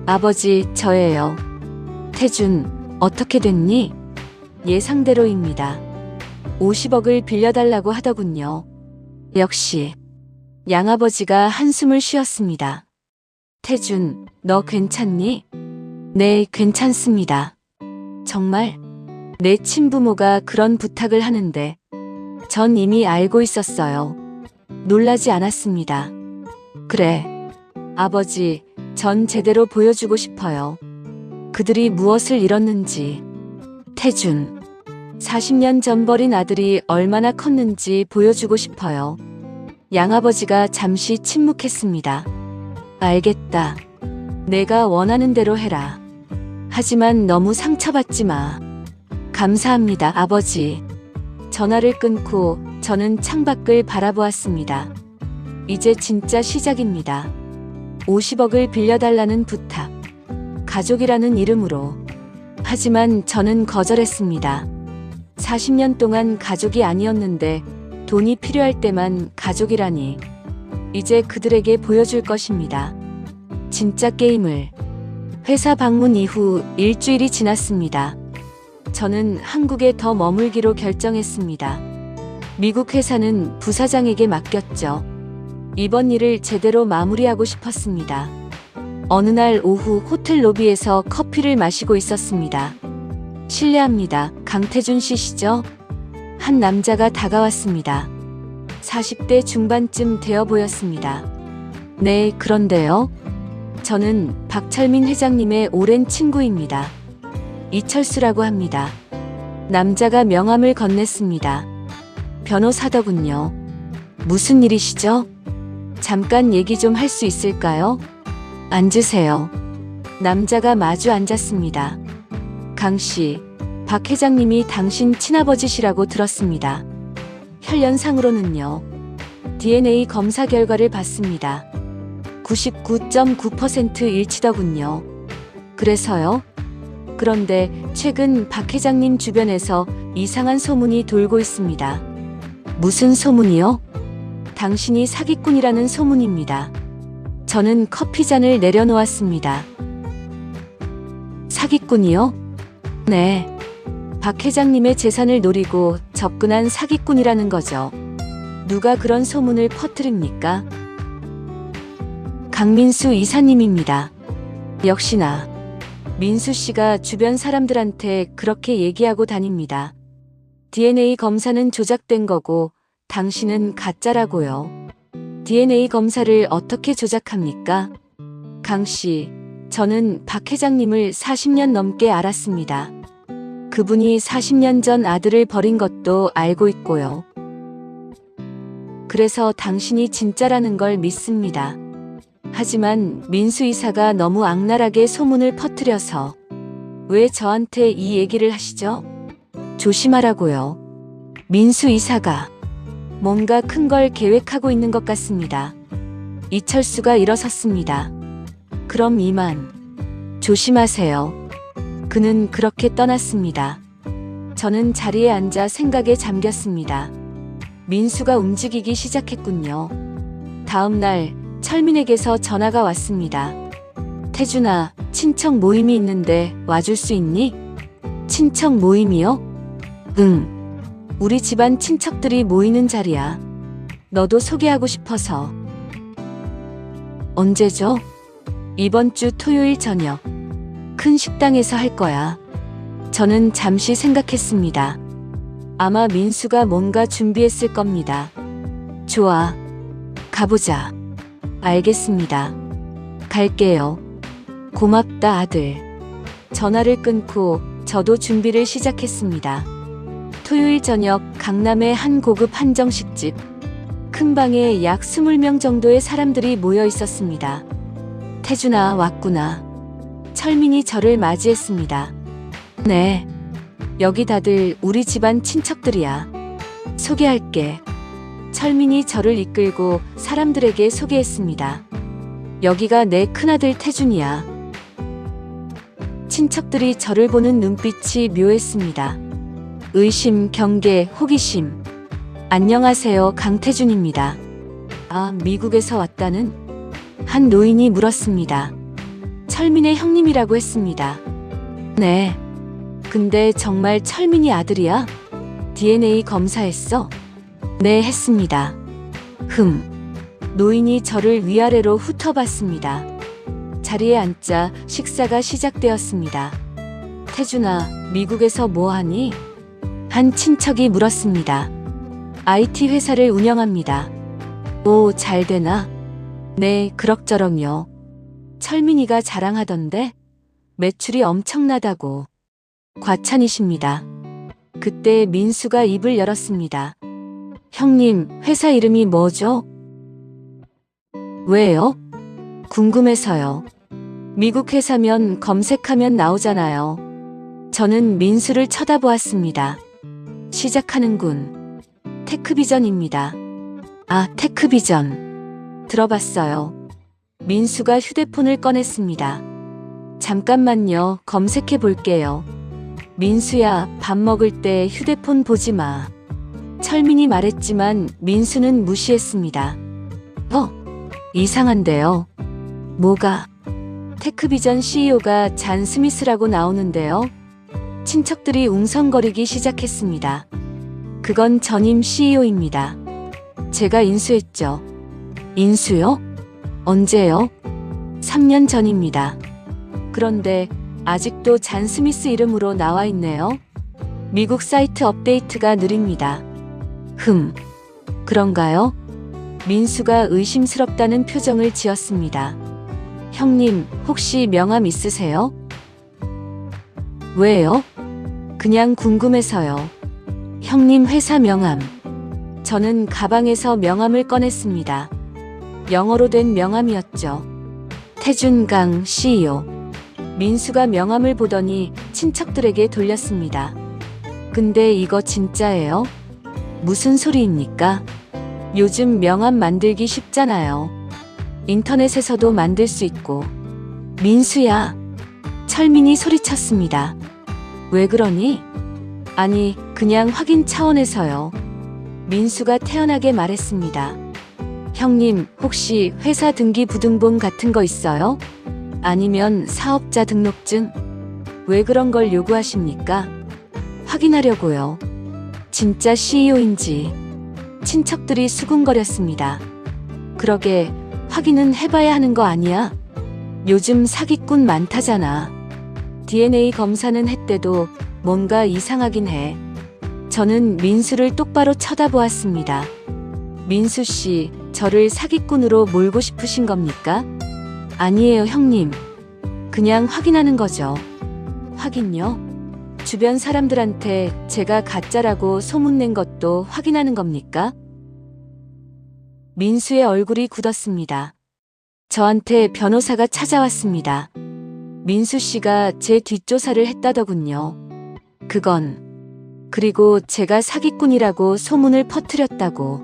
Speaker 1: 아버지, 저예요. 태준, 어떻게 됐니? 예상대로입니다. 50억을 빌려달라고 하더군요. 역시 양아버지가 한숨을 쉬었습니다. 태준, 너 괜찮니? 네, 괜찮습니다. 정말? 내 친부모가 그런 부탁을 하는데 전 이미 알고 있었어요. 놀라지 않았습니다. 그래. 아버지, 전 제대로 보여주고 싶어요. 그들이 무엇을 잃었는지. 태준, 40년 전 버린 아들이 얼마나 컸는지 보여주고 싶어요. 양아버지가 잠시 침묵했습니다. 알겠다. 내가 원하는 대로 해라. 하지만 너무 상처받지 마. 감사합니다, 아버지. 전화를 끊고 저는 창밖을 바라보았습니다. 이제 진짜 시작입니다. 50억을 빌려달라는 부탁. 가족이라는 이름으로. 하지만 저는 거절했습니다. 40년 동안 가족이 아니었는데 돈이 필요할 때만 가족이라니. 이제 그들에게 보여줄 것입니다. 진짜 게임을. 회사 방문 이후 일주일이 지났습니다. 저는 한국에 더 머물기로 결정했습니다. 미국 회사는 부사장에게 맡겼죠. 이번 일을 제대로 마무리하고 싶었습니다. 어느 날 오후 호텔 로비에서 커피를 마시고 있었습니다. 실례합니다. 강태준 씨시죠? 한 남자가 다가왔습니다. 40대 중반쯤 되어 보였습니다. 네, 그런데요. 저는 박철민 회장님의 오랜 친구입니다. 이철수라고 합니다. 남자가 명함을 건넸습니다. 변호사더군요. 무슨 일이시죠? 잠깐 얘기 좀 할 수 있을까요? 앉으세요. 남자가 마주 앉았습니다. 강 씨, 박 회장님이 당신 친아버지시라고 들었습니다. 혈연상으로는요. DNA 검사 결과를 봤습니다. 99.9% 일치더군요. 그래서요? 그런데 최근 박 회장님 주변에서 이상한 소문이 돌고 있습니다. 무슨 소문이요? 당신이 사기꾼이라는 소문입니다. 저는 커피잔을 내려놓았습니다. 사기꾼이요? 네. 박 회장님의 재산을 노리고 접근한 사기꾼이라는 거죠. 누가 그런 소문을 퍼뜨립니까? 강민수 이사님입니다. 역시나 민수 씨가 주변 사람들한테 그렇게 얘기하고 다닙니다. DNA 검사는 조작된 거고 당신은 가짜라고요. DNA 검사를 어떻게 조작합니까? 강 씨, 저는 박 회장님을 40년 넘게 알았습니다. 그분이 40년 전 아들을 버린 것도 알고 있고요. 그래서 당신이 진짜라는 걸 믿습니다. 하지만 민수 이사가 너무 악랄하게 소문을 퍼뜨려서 왜 저한테 이 얘기를 하시죠? 조심하라고요. 민수 이사가 뭔가 큰 걸 계획하고 있는 것 같습니다. 이철수가 일어섰습니다. 그럼 이만 조심하세요. 그는 그렇게 떠났습니다. 저는 자리에 앉아 생각에 잠겼습니다. 민수가 움직이기 시작했군요. 다음 날 철민에게서 전화가 왔습니다. 태준아, 친척 모임이 있는데 와줄 수 있니? 친척 모임이요? 응. 우리 집안 친척들이 모이는 자리야. 너도 소개하고 싶어서. 언제죠? 이번 주 토요일 저녁. 큰 식당에서 할 거야. 저는 잠시 생각했습니다. 아마 민수가 뭔가 준비했을 겁니다. 좋아. 가보자. 알겠습니다. 갈게요. 고맙다, 아들. 전화를 끊고 저도 준비를 시작했습니다. 토요일 저녁 강남의 한 고급 한정식집. 큰 방에 약 20명 정도의 사람들이 모여 있었습니다. 태준아, 왔구나. 철민이 저를 맞이했습니다. 네. 여기 다들 우리 집안 친척들이야. 소개할게. 철민이 저를 이끌고 사람들에게 소개했습니다. 여기가 내 큰아들 태준이야. 친척들이 저를 보는 눈빛이 묘했습니다. 의심, 경계, 호기심. 안녕하세요, 강태준입니다. 아, 미국에서 왔다는? 한 노인이 물었습니다. 철민의 형님이라고 했습니다. 네. 근데 정말 철민이 아들이야? DNA 검사했어? 네, 했습니다. 노인이 저를 위아래로 훑어봤습니다. 자리에 앉자 식사가 시작되었습니다. 태준아, 미국에서 뭐하니? 한 친척이 물었습니다. IT 회사를 운영합니다. 오, 잘 되나? 네, 그럭저럭요. 철민이가 자랑하던데 매출이 엄청나다고. 과찬이십니다. 그때 민수가 입을 열었습니다. 형님, 회사 이름이 뭐죠? 왜요? 궁금해서요. 미국 회사면 검색하면 나오잖아요. 저는 민수를 쳐다보았습니다. 시작하는군. 테크비전입니다. 아, 테크비전. 들어봤어요. 민수가 휴대폰을 꺼냈습니다. 잠깐만요, 검색해 볼게요. 민수야, 밥 먹을 때 휴대폰 보지 마. 철민이 말했지만 민수는 무시했습니다. 이상한데요. 뭐가? 테크비전 CEO가 잔 스미스라고 나오는데요. 친척들이 웅성거리기 시작했습니다. 그건 전임 CEO입니다. 제가 인수했죠. 인수요? 언제요? 3년 전입니다. 그런데 아직도 잔 스미스 이름으로 나와 있네요. 미국 사이트 업데이트가 느립니다. 그런가요? 민수가 의심스럽다는 표정을 지었습니다. 형님, 혹시 명함 있으세요? 왜요? 그냥 궁금해서요. 형님 회사 명함. 저는 가방에서 명함을 꺼냈습니다. 영어로 된 명함이었죠. 태준강 CEO. 민수가 명함을 보더니 친척들에게 돌렸습니다. 근데 이거 진짜예요? 무슨 소리입니까? 요즘 명함 만들기 쉽잖아요. 인터넷에서도 만들 수 있고. 민수야. 철민이 소리쳤습니다. 왜 그러니? 아니, 그냥 확인 차원에서요. 민수가 태연하게 말했습니다. 형님, 혹시 회사 등기 부등본 같은 거 있어요? 아니면 사업자 등록증? 왜 그런 걸 요구하십니까? 확인하려고요. 진짜 CEO인지. 친척들이 수군거렸습니다. 그러게, 확인은 해봐야 하는 거 아니야? 요즘 사기꾼 많다잖아. DNA 검사는 했대도 뭔가 이상하긴 해. 저는 민수를 똑바로 쳐다보았습니다. 민수 씨, 저를 사기꾼으로 몰고 싶으신 겁니까? 아니에요, 형님. 그냥 확인하는 거죠. 확인요? 주변 사람들한테 제가 가짜라고 소문낸 것도 확인하는 겁니까? 민수의 얼굴이 굳었습니다. 저한테 변호사가 찾아왔습니다. 민수 씨가 제 뒷조사를 했다더군요. 그리고 제가 사기꾼이라고 소문을 퍼뜨렸다고.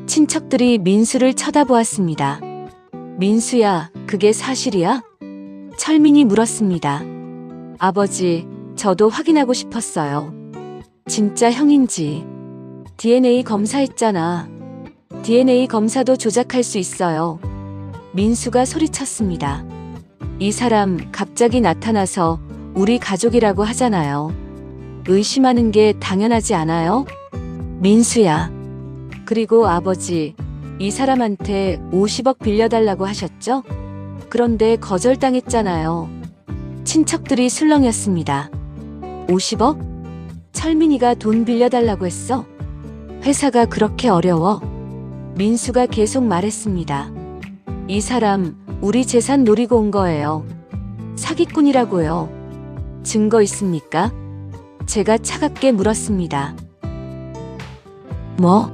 Speaker 1: 친척들이 민수를 쳐다보았습니다. 민수야, 그게 사실이야? 철민이 물었습니다. 아버지, 저도 확인하고 싶었어요. 진짜 형인지. DNA 검사했잖아. DNA 검사도 조작할 수 있어요. 민수가 소리쳤습니다. 이 사람 갑자기 나타나서 우리 가족이라고 하잖아요. 의심하는 게 당연하지 않아요? 민수야. 그리고 아버지, 이 사람한테 50억 빌려달라고 하셨죠? 그런데 거절당했잖아요. 친척들이 술렁였습니다. 50억? 철민이가 돈 빌려달라고 했어? 회사가 그렇게 어려워? 민수가 계속 말했습니다. 이 사람 우리 재산 노리고 온 거예요. 사기꾼이라고요. 증거 있습니까? 제가 차갑게 물었습니다. 뭐?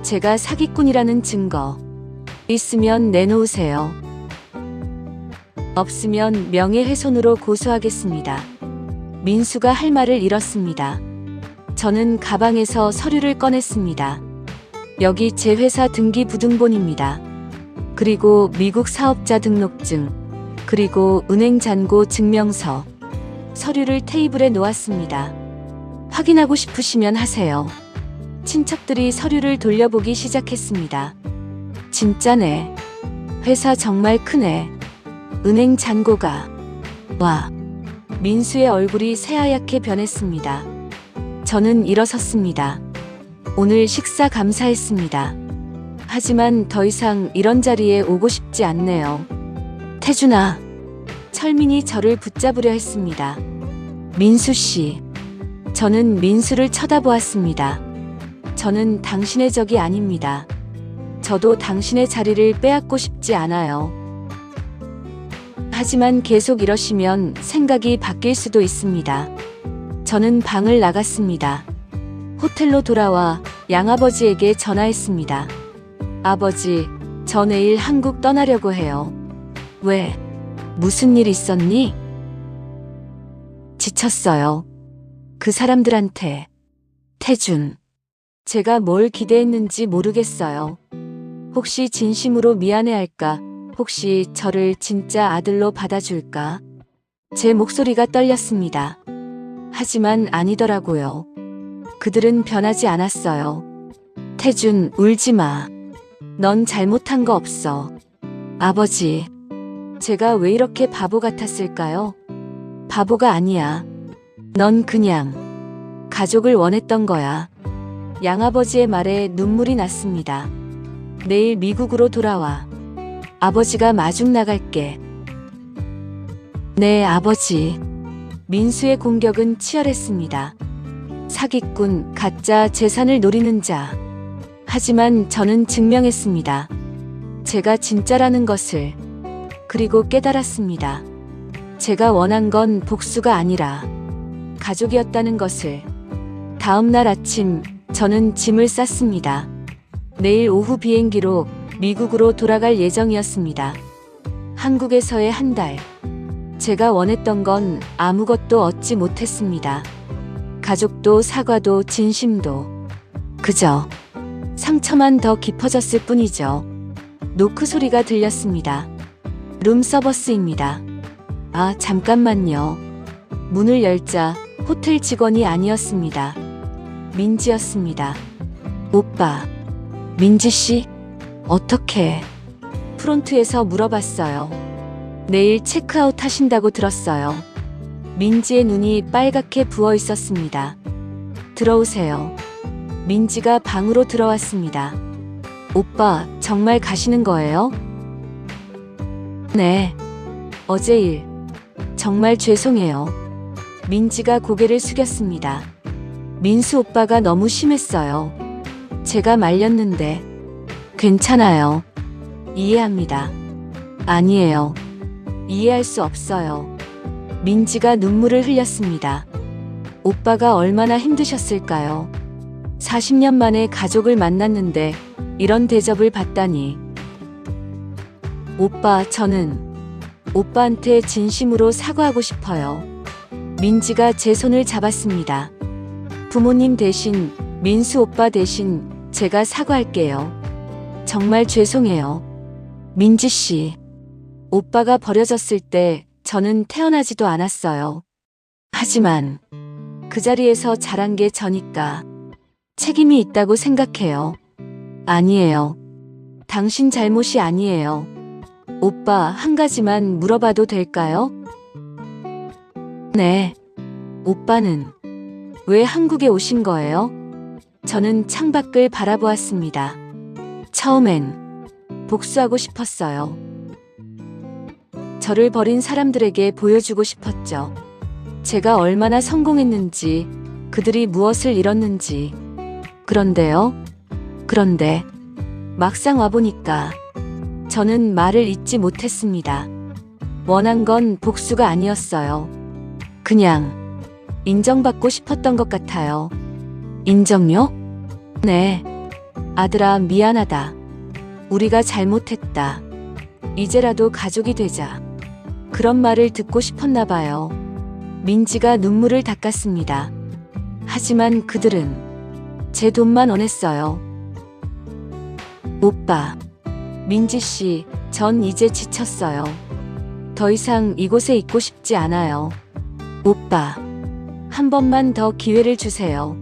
Speaker 1: 제가 사기꾼이라는 증거 있으면 내놓으세요. 없으면 명예훼손으로 고소하겠습니다. 민수가 할 말을 잃었습니다. 저는 가방에서 서류를 꺼냈습니다. 여기 제 회사 등기부등본입니다. 그리고 미국 사업자 등록증, 그리고 은행 잔고 증명서, 서류를 테이블에 놓았습니다. 확인하고 싶으시면 하세요. 친척들이 서류를 돌려보기 시작했습니다. 진짜네. 회사 정말 크네. 은행 잔고가. 와. 민수의 얼굴이 새하얗게 변했습니다. 저는 일어섰습니다. 오늘 식사 감사했습니다. 하지만 더 이상 이런 자리에 오고 싶지 않네요. 태준아. 철민이 저를 붙잡으려 했습니다. 민수 씨. 저는 민수를 쳐다보았습니다. 저는 당신의 적이 아닙니다. 저도 당신의 자리를 빼앗고 싶지 않아요. 하지만 계속 이러시면 생각이 바뀔 수도 있습니다. 저는 방을 나갔습니다. 호텔로 돌아와 양아버지에게 전화했습니다. 아버지, 저 내일 한국 떠나려고 해요. 왜? 무슨 일 있었니? 지쳤어요. 그 사람들한테. 태준. 제가 뭘 기대했는지 모르겠어요. 혹시 진심으로 미안해할까? 혹시 저를 진짜 아들로 받아줄까? 제 목소리가 떨렸습니다. 하지만 아니더라고요. 그들은 변하지 않았어요. 태준, 울지 마. 넌 잘못한 거 없어. 아버지, 제가 왜 이렇게 바보 같았을까요? 바보가 아니야. 넌 그냥 가족을 원했던 거야. 양아버지의 말에 눈물이 났습니다. 내일 미국으로 돌아와. 아버지가 마중 나갈게. 네, 아버지. 민수의 공격은 치열했습니다. 사기꾼, 가짜 재산을 노리는 자. 하지만 저는 증명했습니다. 제가 진짜라는 것을. 그리고 깨달았습니다. 제가 원한 건 복수가 아니라 가족이었다는 것을. 다음 날 아침, 저는 짐을 쌌습니다. 내일 오후 비행기로 미국으로 돌아갈 예정이었습니다. 한국에서의 한 달. 제가 원했던 건 아무것도 얻지 못했습니다. 가족도 사과도 진심도. 그저 상처만 더 깊어졌을 뿐이죠. 노크 소리가 들렸습니다. 룸서버스입니다. 아, 잠깐만요. 문을 열자 호텔 직원이 아니었습니다. 민지였습니다. 오빠, 민지씨? 어떻게? 프론트에서 물어봤어요. 내일 체크아웃 하신다고 들었어요. 민지의 눈이 빨갛게 부어 있었습니다. 들어오세요. 민지가 방으로 들어왔습니다. 오빠, 정말 가시는 거예요? 네. 어제 일. 정말 죄송해요. 민지가 고개를 숙였습니다. 민수 오빠가 너무 심했어요. 제가 말렸는데. 괜찮아요. 이해합니다. 아니에요. 이해할 수 없어요. 민지가 눈물을 흘렸습니다. 오빠가 얼마나 힘드셨을까요? 40년 만에 가족을 만났는데 이런 대접을 받다니. 오빠, 저는 오빠한테 진심으로 사과하고 싶어요. 민지가 제 손을 잡았습니다. 부모님 대신, 민수 오빠 대신 제가 사과할게요. 정말 죄송해요. 민지 씨, 오빠가 버려졌을 때 저는 태어나지도 않았어요. 하지만 그 자리에서 자란 게 저니까 책임이 있다고 생각해요. 아니에요. 당신 잘못이 아니에요. 오빠, 한 가지만 물어봐도 될까요? 네. 오빠는 왜 한국에 오신 거예요? 저는 창밖을 바라보았습니다. 처음엔 복수하고 싶었어요. 저를 버린 사람들에게 보여주고 싶었죠. 제가 얼마나 성공했는지, 그들이 무엇을 잃었는지. 그런데 막상 와보니까 저는 말을 잇지 못했습니다. 원한 건 복수가 아니었어요. 그냥 인정받고 싶었던 것 같아요. 인정요? 네. 아들아, 미안하다. 우리가 잘못했다. 이제라도 가족이 되자. 그런 말을 듣고 싶었나 봐요. 민지가 눈물을 닦았습니다. 하지만 그들은 제 돈만 원했어요. 오빠, 민지 씨, 전 이제 지쳤어요. 더 이상 이곳에 있고 싶지 않아요. 오빠, 한 번만 더 기회를 주세요.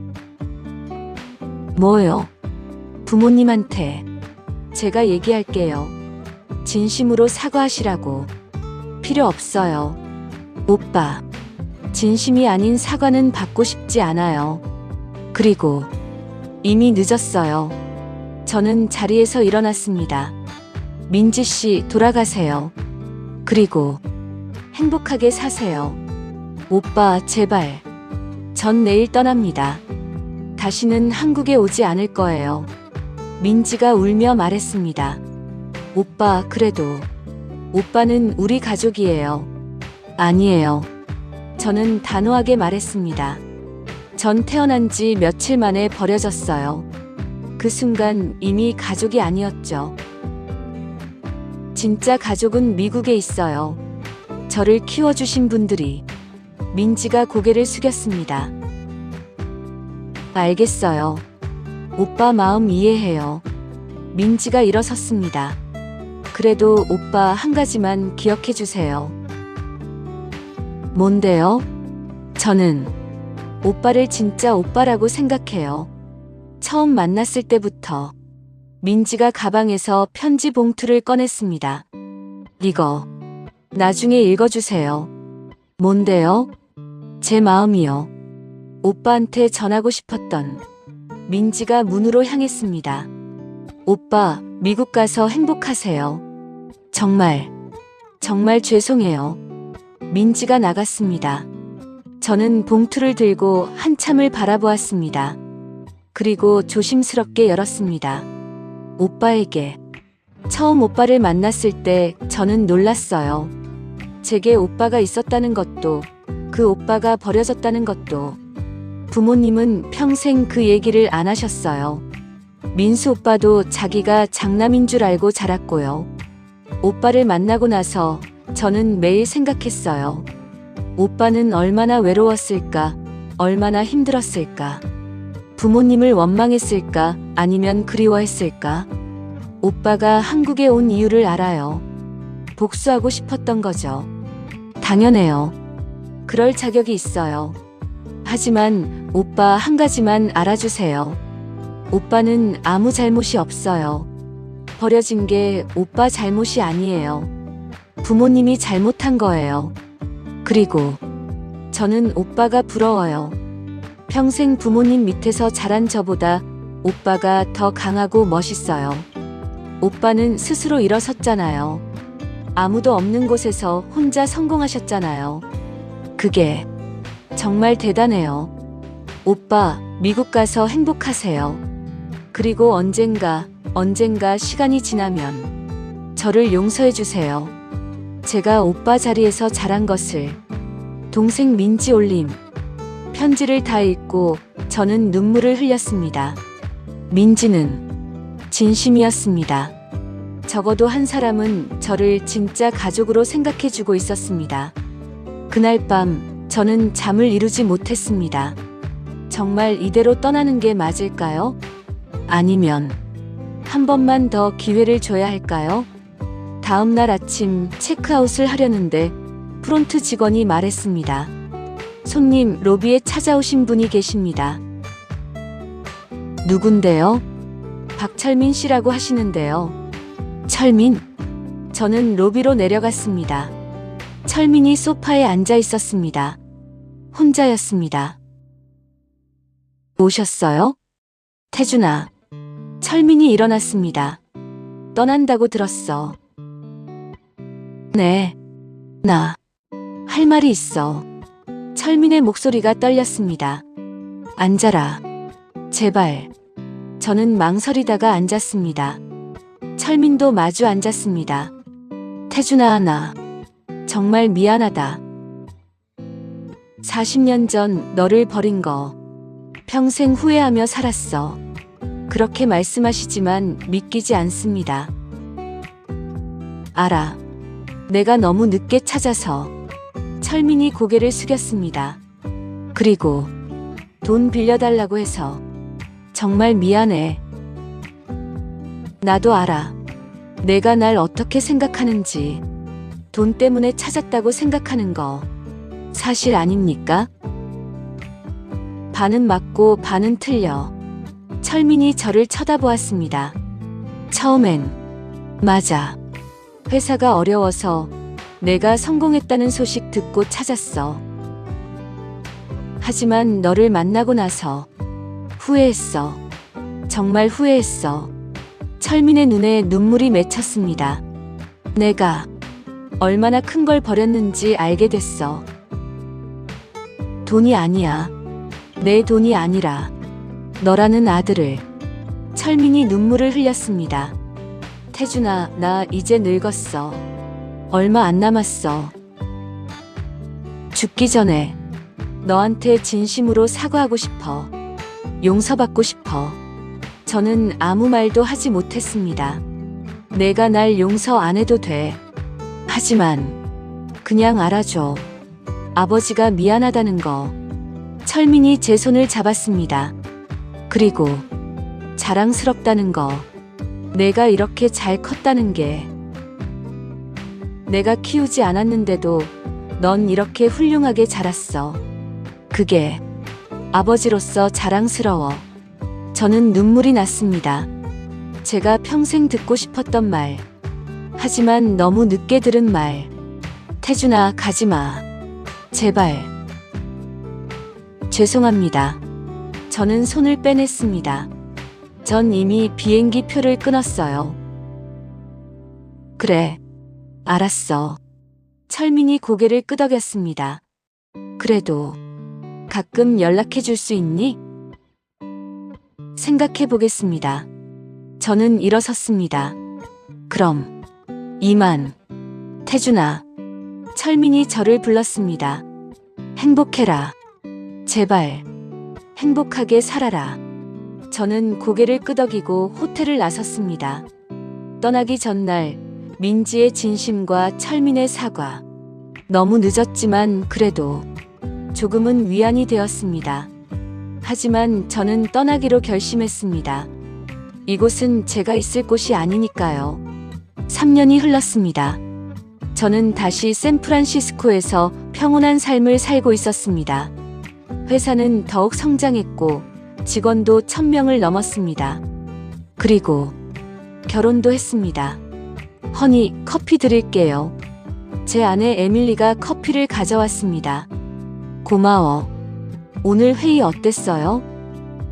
Speaker 1: 뭐요? 부모님한테 제가 얘기할게요. 진심으로 사과하시라고. 필요 없어요. 오빠, 진심이 아닌 사과는 받고 싶지 않아요. 그리고 이미 늦었어요. 저는 자리에서 일어났습니다. 민지 씨, 돌아가세요. 그리고 행복하게 사세요. 오빠, 제발. 전 내일 떠납니다. 다시는 한국에 오지 않을 거예요. 민지가 울며 말했습니다. 오빠, 그래도 오빠는 우리 가족이에요. 아니에요. 저는 단호하게 말했습니다. 전 태어난 지 며칠 만에 버려졌어요. 그 순간 이미 가족이 아니었죠. 진짜 가족은 미국에 있어요. 저를 키워주신 분들이. 민지가 고개를 숙였습니다. 알겠어요. 오빠 마음 이해해요. 민지가 일어섰습니다. 그래도 오빠, 한 가지만 기억해 주세요. 뭔데요? 저는 오빠를 진짜 오빠라고 생각해요. 처음 만났을 때부터. 민지가 가방에서 편지 봉투를 꺼냈습니다. 이거 나중에 읽어주세요. 뭔데요? 제 마음이요. 오빠한테 전하고 싶었던. 민지가 문으로 향했습니다. 오빠, 미국 가서 행복하세요. 정말 죄송해요. 민지가 나갔습니다. 저는 봉투를 들고 한참을 바라보았습니다. 그리고 조심스럽게 열었습니다. 오빠에게. 처음 오빠를 만났을 때 저는 놀랐어요. 제게 오빠가 있었다는 것도, 그 오빠가 버려졌다는 것도. 부모님은 평생 그 얘기를 안 하셨어요. 민수 오빠도 자기가 장남인 줄 알고 자랐고요. 오빠를 만나고 나서 저는 매일 생각했어요. 오빠는 얼마나 외로웠을까, 얼마나 힘들었을까. 부모님을 원망했을까, 아니면 그리워했을까. 오빠가 한국에 온 이유를 알아요. 복수하고 싶었던 거죠. 당연해요. 그럴 자격이 있어요. 하지만 오빠, 한 가지만 알아주세요. 오빠는 아무 잘못이 없어요. 버려진 게 오빠 잘못이 아니에요. 부모님이 잘못한 거예요. 그리고 저는 오빠가 부러워요. 평생 부모님 밑에서 자란 저보다 오빠가 더 강하고 멋있어요. 오빠는 스스로 일어섰잖아요. 아무도 없는 곳에서 혼자 성공하셨잖아요. 그게 정말 대단해요. 오빠, 미국 가서 행복하세요. 그리고 언젠가 시간이 지나면 저를 용서해 주세요. 제가 오빠 자리에서 잘한 것을. 동생 민지 올림. 편지를 다 읽고 저는 눈물을 흘렸습니다. 민지는 진심이었습니다. 적어도 한 사람은 저를 진짜 가족으로 생각해 주고 있었습니다. 그날 밤 저는 잠을 이루지 못했습니다. 정말 이대로 떠나는 게 맞을까요? 아니면 한 번만 더 기회를 줘야 할까요? 다음 날 아침 체크아웃을 하려는데 프론트 직원이 말했습니다. 손님, 로비에 찾아오신 분이 계십니다. 누군데요? 박철민 씨라고 하시는데요. 철민? 저는 로비로 내려갔습니다. 철민이 소파에 앉아 있었습니다. 혼자였습니다. 오셨어요? 태준아. 철민이 일어났습니다. 떠난다고 들었어. 네. 나 할 말이 있어. 철민의 목소리가 떨렸습니다. 앉아라. 제발. 저는 망설이다가 앉았습니다. 철민도 마주 앉았습니다. 태준아, 나 정말 미안하다. 40년 전 너를 버린 거 평생 후회하며 살았어. 그렇게 말씀하시지만 믿기지 않습니다. 알아. 내가 너무 늦게 찾아서. 철민이 고개를 숙였습니다. 그리고 돈 빌려달라고 해서 정말 미안해. 나도 알아. 내가 날 어떻게 생각하는지. 돈 때문에 찾았다고 생각하는 거 사실 아닙니까? 반은 맞고 반은 틀려. 철민이 저를 쳐다보았습니다. 처음엔 맞아. 회사가 어려워서 내가 성공했다는 소식 듣고 찾았어. 하지만 너를 만나고 나서 후회했어. 정말 후회했어. 철민의 눈에 눈물이 맺혔습니다. 내가 얼마나 큰 걸 버렸는지 알게 됐어. 돈이 아니야. 내 돈이 아니라 너라는 아들을. 철민이 눈물을 흘렸습니다. 태준아, 나 이제 늙었어. 얼마 안 남았어. 죽기 전에 너한테 진심으로 사과하고 싶어. 용서받고 싶어. 저는 아무 말도 하지 못했습니다. 내가 날 용서 안 해도 돼. 하지만 그냥 알아줘. 아버지가 미안하다는 거. 철민이 제 손을 잡았습니다. 그리고 자랑스럽다는 거. 내가 이렇게 잘 컸다는 게. 내가 키우지 않았는데도 넌 이렇게 훌륭하게 자랐어. 그게 아버지로서 자랑스러워. 저는 눈물이 났습니다. 제가 평생 듣고 싶었던 말. 하지만 너무 늦게 들은 말. 태준아, 가지마. 제발. 죄송합니다. 저는 손을 빼냈습니다. 전 이미 비행기 표를 끊었어요. 그래. 알았어. 철민이 고개를 끄덕였습니다. 그래도 가끔 연락해 줄 수 있니? 생각해 보겠습니다. 저는 일어섰습니다. 그럼 이만. 태준아. 철민이 저를 불렀습니다. 행복해라. 제발. 행복하게 살아라. 저는 고개를 끄덕이고 호텔을 나섰습니다. 떠나기 전날 민지의 진심과 철민의 사과. 너무 늦었지만 그래도 조금은 위안이 되었습니다. 하지만 저는 떠나기로 결심했습니다. 이곳은 제가 있을 곳이 아니니까요. 3년이 흘렀습니다. 저는 다시 샌프란시스코에서 평온한 삶을 살고 있었습니다. 회사는 더욱 성장했고 직원도 1000명을 넘었습니다. 그리고 결혼도 했습니다. 허니, 커피 드릴게요. 제 아내 에밀리가 커피를 가져왔습니다. 고마워. 오늘 회의 어땠어요?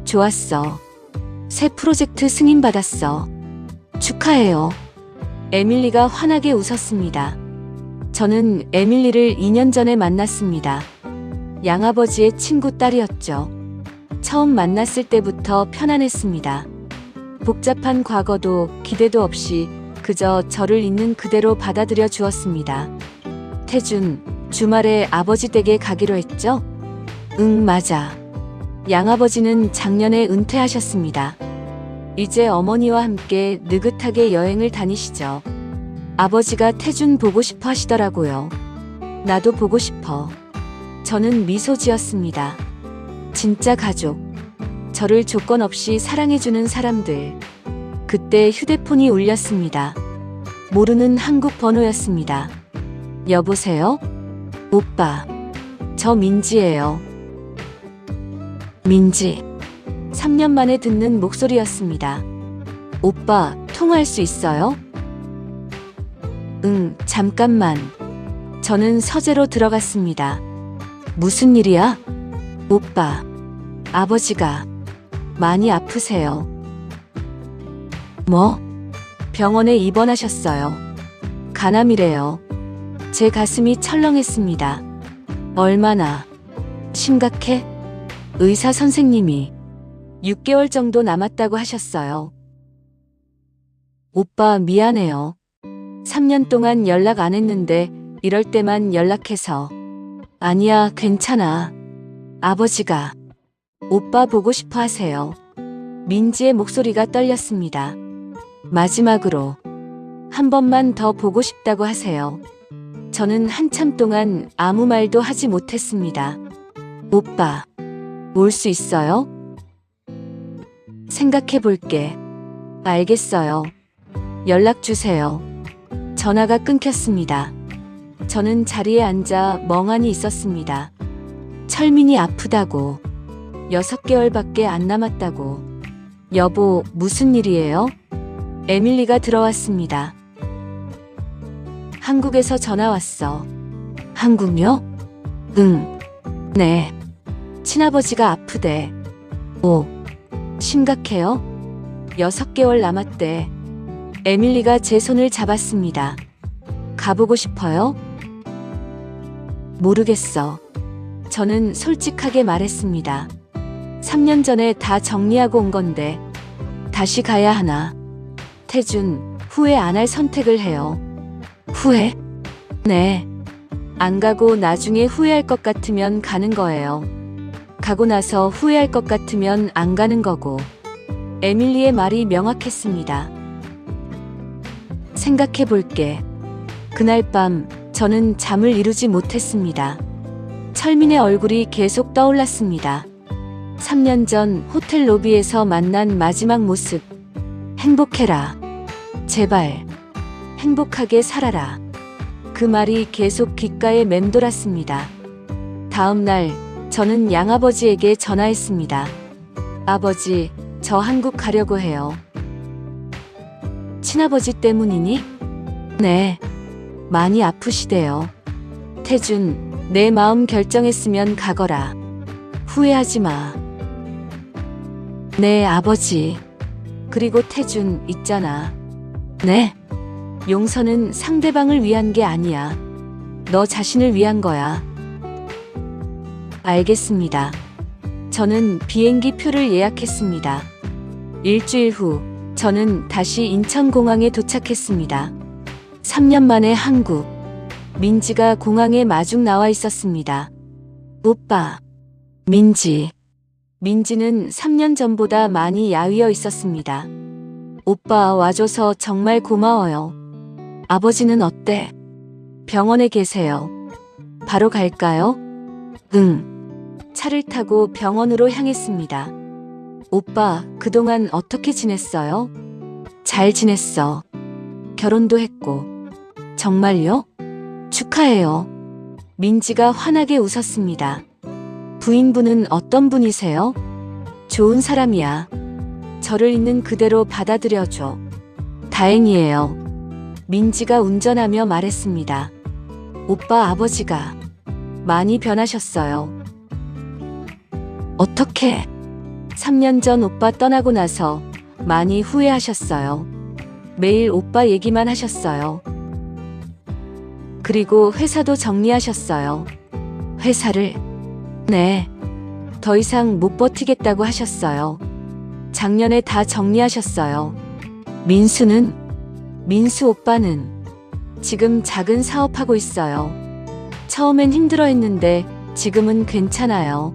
Speaker 1: 좋았어. 새 프로젝트 승인받았어. 축하해요. 에밀리가 환하게 웃었습니다. 저는 에밀리를 2년 전에 만났습니다. 양아버지의 친구 딸이었죠. 처음 만났을 때부터 편안했습니다. 복잡한 과거도 기대도 없이 그저 저를 있는 그대로 받아들여 주었습니다. 태준, 주말에 아버지 댁에 가기로 했죠? 응, 맞아. 양아버지는 작년에 은퇴하셨습니다. 이제 어머니와 함께 느긋하게 여행을 다니시죠. 아버지가 태준 보고 싶어 하시더라고요. 나도 보고 싶어. 저는 미소 지었습니다. 진짜 가족. 저를 조건 없이 사랑해주는 사람들. 그때 휴대폰이 울렸습니다. 모르는 한국 번호였습니다. 여보세요? 오빠. 저 민지예요. 민지. 3년 만에 듣는 목소리였습니다. 오빠, 통화할 수 있어요? 응, 잠깐만. 저는 서재로 들어갔습니다. 무슨 일이야? 오빠, 아버지가 많이 아프세요. 뭐? 병원에 입원하셨어요. 간암이래요. 제 가슴이 철렁했습니다. 얼마나 심각해? 의사 선생님이 6개월 정도 남았다고 하셨어요. 오빠 미안해요. 3년 동안 연락 안 했는데 이럴 때만 연락해서. 아니야, 괜찮아. 아버지가 오빠 보고 싶어 하세요. 민지의 목소리가 떨렸습니다. 마지막으로 한 번만 더 보고 싶다고 하세요. 저는 한참 동안 아무 말도 하지 못했습니다. 오빠, 올 수 있어요? 생각해 볼게. 알겠어요. 연락 주세요. 전화가 끊겼습니다. 저는 자리에 앉아 멍하니 있었습니다. 철민이 아프다고. 6개월밖에 안 남았다고. 여보, 무슨 일이에요? 에밀리가 들어왔습니다. 한국에서 전화 왔어. 한국요? 응. 네. 친아버지가 아프대. 오, 심각해요? 6개월 남았대. 에밀리가 제 손을 잡았습니다. 가보고 싶어요? 모르겠어. 저는 솔직하게 말했습니다. 3년 전에 다 정리하고 온 건데 다시 가야 하나. 태준, 후회 안 할 선택을 해요. 후회? 네. 안 가고 나중에 후회할 것 같으면 가는 거예요. 가고 나서 후회할 것 같으면 안 가는 거고. 에밀리의 말이 명확했습니다. 생각해 볼게. 그날 밤 저는 잠을 이루지 못했습니다. 철민의 얼굴이 계속 떠올랐습니다. 3년 전 호텔 로비에서 만난 마지막 모습. 행복해라. 제발. 행복하게 살아라. 그 말이 계속 귓가에 맴돌았습니다. 다음 날 저는 양아버지에게 전화했습니다. 아버지, 저 한국 가려고 해요. 친아버지 때문이니? 네. 많이 아프시대요. 태준, 내 마음 결정했으면 가거라. 후회하지 마. 네, 아버지. 그리고 태준, 있잖아. 네? 용서는 상대방을 위한 게 아니야. 너 자신을 위한 거야. 알겠습니다. 저는 비행기 표를 예약했습니다. 일주일 후, 저는 다시 인천공항에 도착했습니다. 3년 만에 한국. 민지가 공항에 마중 나와 있었습니다. 오빠. 민지. 민지는 3년 전보다 많이 야위어 있었습니다. 오빠 와줘서 정말 고마워요. 아버지는 어때? 병원에 계세요. 바로 갈까요? 응. 차를 타고 병원으로 향했습니다. 오빠, 그동안 어떻게 지냈어요? 잘 지냈어. 결혼도 했고. 정말요? 축하해요. 민지가 환하게 웃었습니다. 부인분은 어떤 분이세요? 좋은 사람이야. 저를 있는 그대로 받아들여줘. 다행이에요. 민지가 운전하며 말했습니다. 오빠 아버지가 많이 변하셨어요. 어떻게? 3년 전 오빠 떠나고 나서 많이 후회하셨어요. 매일 오빠 얘기만 하셨어요. 그리고 회사도 정리하셨어요. 회사를? 네. 더 이상 못 버티겠다고 하셨어요. 작년에 다 정리하셨어요. 민수 오빠는 지금 작은 사업하고 있어요. 처음엔 힘들어 했는데 지금은 괜찮아요.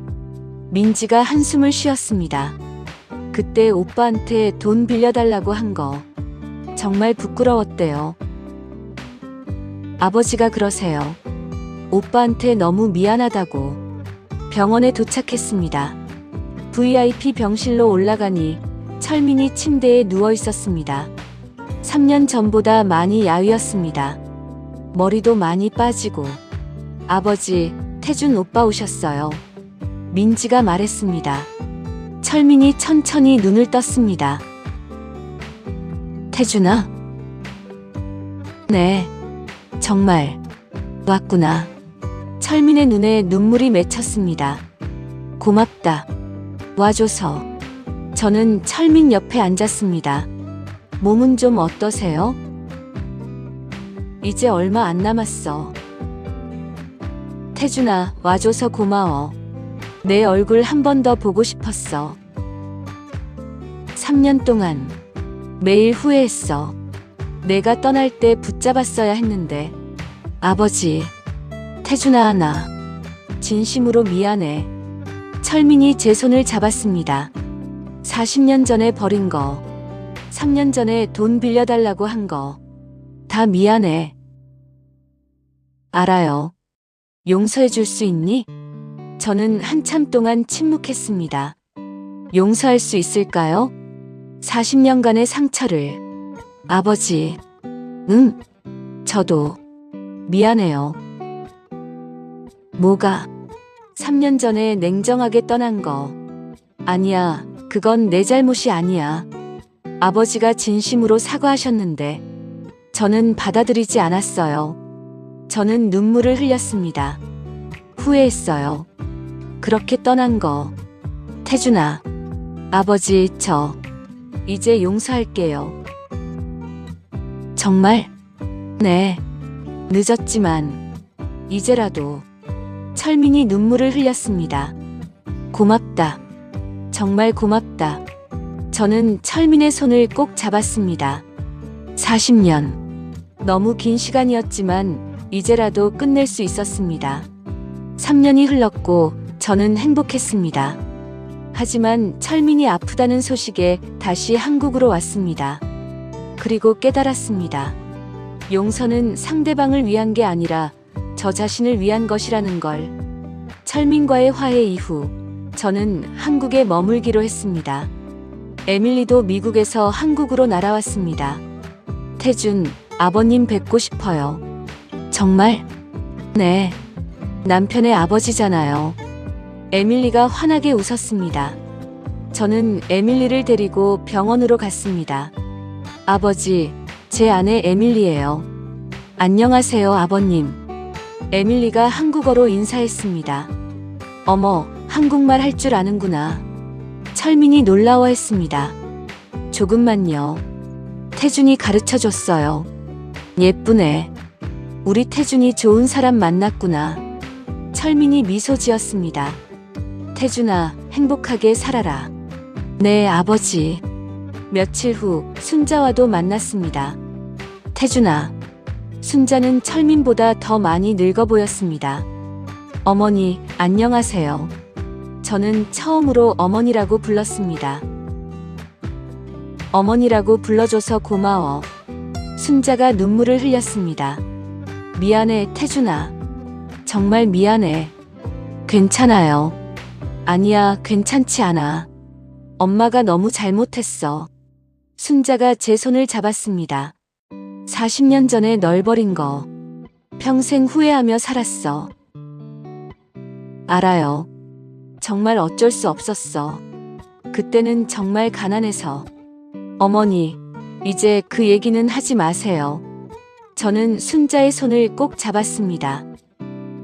Speaker 1: 민지가 한숨을 쉬었습니다. 그때 오빠한테 돈 빌려달라고 한 거 정말 부끄러웠대요. 아버지가 그러세요. 오빠한테 너무 미안하다고. 병원에 도착했습니다. VIP 병실로 올라가니 철민이 침대에 누워 있었습니다. 3년 전보다 많이 야위었습니다. 머리도 많이 빠지고. 아버지, 태준 오빠 오셨어요. 민지가 말했습니다. 철민이 천천히 눈을 떴습니다. 태준아? 네, 정말 왔구나. 철민의 눈에 눈물이 맺혔습니다. 고맙다. 와줘서. 저는 철민 옆에 앉았습니다. 몸은 좀 어떠세요? 이제 얼마 안 남았어. 태준아, 와줘서 고마워. 내 얼굴 한 번 더 보고 싶었어. 3년 동안 매일 후회했어. 내가 떠날 때 붙잡았어야 했는데. 아버지, 태준아, 나 진심으로 미안해. 철민이 제 손을 잡았습니다. 40년 전에 버린 거, 3년 전에 돈 빌려달라고 한 거, 다 미안해. 알아요. 용서해 줄 수 있니? 저는 한참 동안 침묵했습니다. 용서할 수 있을까요? 40년간의 상처를. 아버지, 응, 저도 미안해요. 뭐가? 3년 전에 냉정하게 떠난 거. 아니야, 그건 내 잘못이 아니야. 아버지가 진심으로 사과하셨는데 저는 받아들이지 않았어요. 저는 눈물을 흘렸습니다. 후회했어요. 그렇게 떠난 거. 태준아, 아버지, 저 이제 용서할게요. 정말? 네, 늦었지만 이제라도. 철민이 눈물을 흘렸습니다. 고맙다. 정말 고맙다. 저는 철민의 손을 꼭 잡았습니다. 40년. 너무 긴 시간이었지만 이제라도 끝낼 수 있었습니다. 3년이 흘렀고 저는 행복했습니다. 하지만 철민이 아프다는 소식에 다시 한국으로 왔습니다. 그리고 깨달았습니다. 용서는 상대방을 위한 게 아니라 저 자신을 위한 것이라는 걸. 철민과의 화해 이후 저는 한국에 머물기로 했습니다. 에밀리도 미국에서 한국으로 날아왔습니다. 태준, 아버님 뵙고 싶어요. 정말? 네. 남편의 아버지잖아요. 에밀리가 환하게 웃었습니다. 저는 에밀리를 데리고 병원으로 갔습니다. 아버지, 제 아내 에밀리예요. 안녕하세요, 아버님. 에밀리가 한국어로 인사했습니다. 어머, 한국말 할 줄 아는구나. 철민이 놀라워했습니다. 조금만요. 태준이 가르쳐줬어요. 예쁘네. 우리 태준이 좋은 사람 만났구나. 철민이 미소 지었습니다. 태준아, 행복하게 살아라. 네, 아버지. 며칠 후 순자와도 만났습니다. 태준아, 순자는 철민보다 더 많이 늙어 보였습니다. 어머니, 안녕하세요. 저는 처음으로 어머니라고 불렀습니다. 어머니라고 불러줘서 고마워. 순자가 눈물을 흘렸습니다. 미안해, 태준아. 정말 미안해. 괜찮아요. 아니야, 괜찮지 않아. 엄마가 너무 잘못했어. 순자가 제 손을 잡았습니다. 40년 전에 널 버린 거 평생 후회하며 살았어. 알아요. 정말 어쩔 수 없었어. 그때는 정말 가난해서. 어머니, 이제 그 얘기는 하지 마세요. 저는 순자의 손을 꼭 잡았습니다.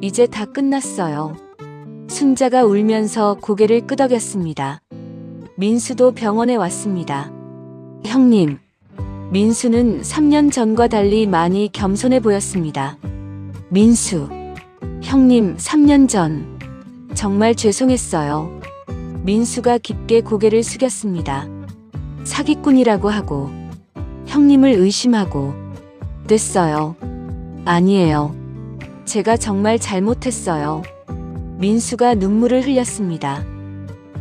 Speaker 1: 이제 다 끝났어요. 순자가 울면서 고개를 끄덕였습니다. 민수도 병원에 왔습니다. 형님, 민수는 3년 전과 달리 많이 겸손해 보였습니다. 민수, 형님 3년 전 정말 죄송했어요. 민수가 깊게 고개를 숙였습니다. 사기꾼이라고 하고 형님을 의심하고 됐어요. 아니에요. 제가 정말 잘못했어요. 민수가 눈물을 흘렸습니다.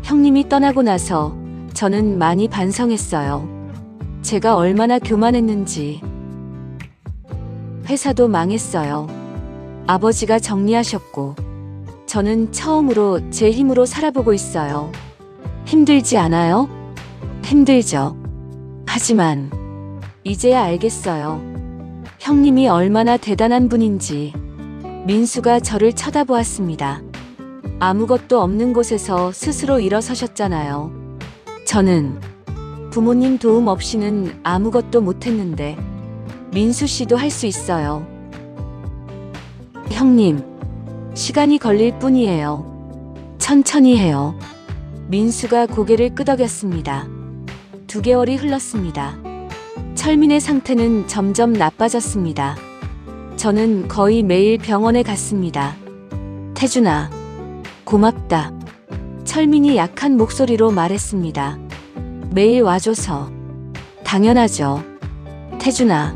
Speaker 1: 형님이 떠나고 나서 저는 많이 반성했어요. 제가 얼마나 교만했는지. 회사도 망했어요. 아버지가 정리하셨고 저는 처음으로 제 힘으로 살아보고 있어요. 힘들지 않아요? 힘들죠. 하지만 이제야 알겠어요. 형님이 얼마나 대단한 분인지. 민수가 저를 쳐다보았습니다. 아무것도 없는 곳에서 스스로 일어서셨잖아요. 저는 부모님 도움 없이는 아무것도 못했는데 민수 씨도 할 수 있어요. 형님, 시간이 걸릴 뿐이에요. 천천히 해요. 민수가 고개를 끄덕였습니다. 2개월이 흘렀습니다. 철민의 상태는 점점 나빠졌습니다. 저는 거의 매일 병원에 갔습니다. 태준아, 고맙다. 철민이 약한 목소리로 말했습니다. 매일 와줘서. 당연하죠. 태준아,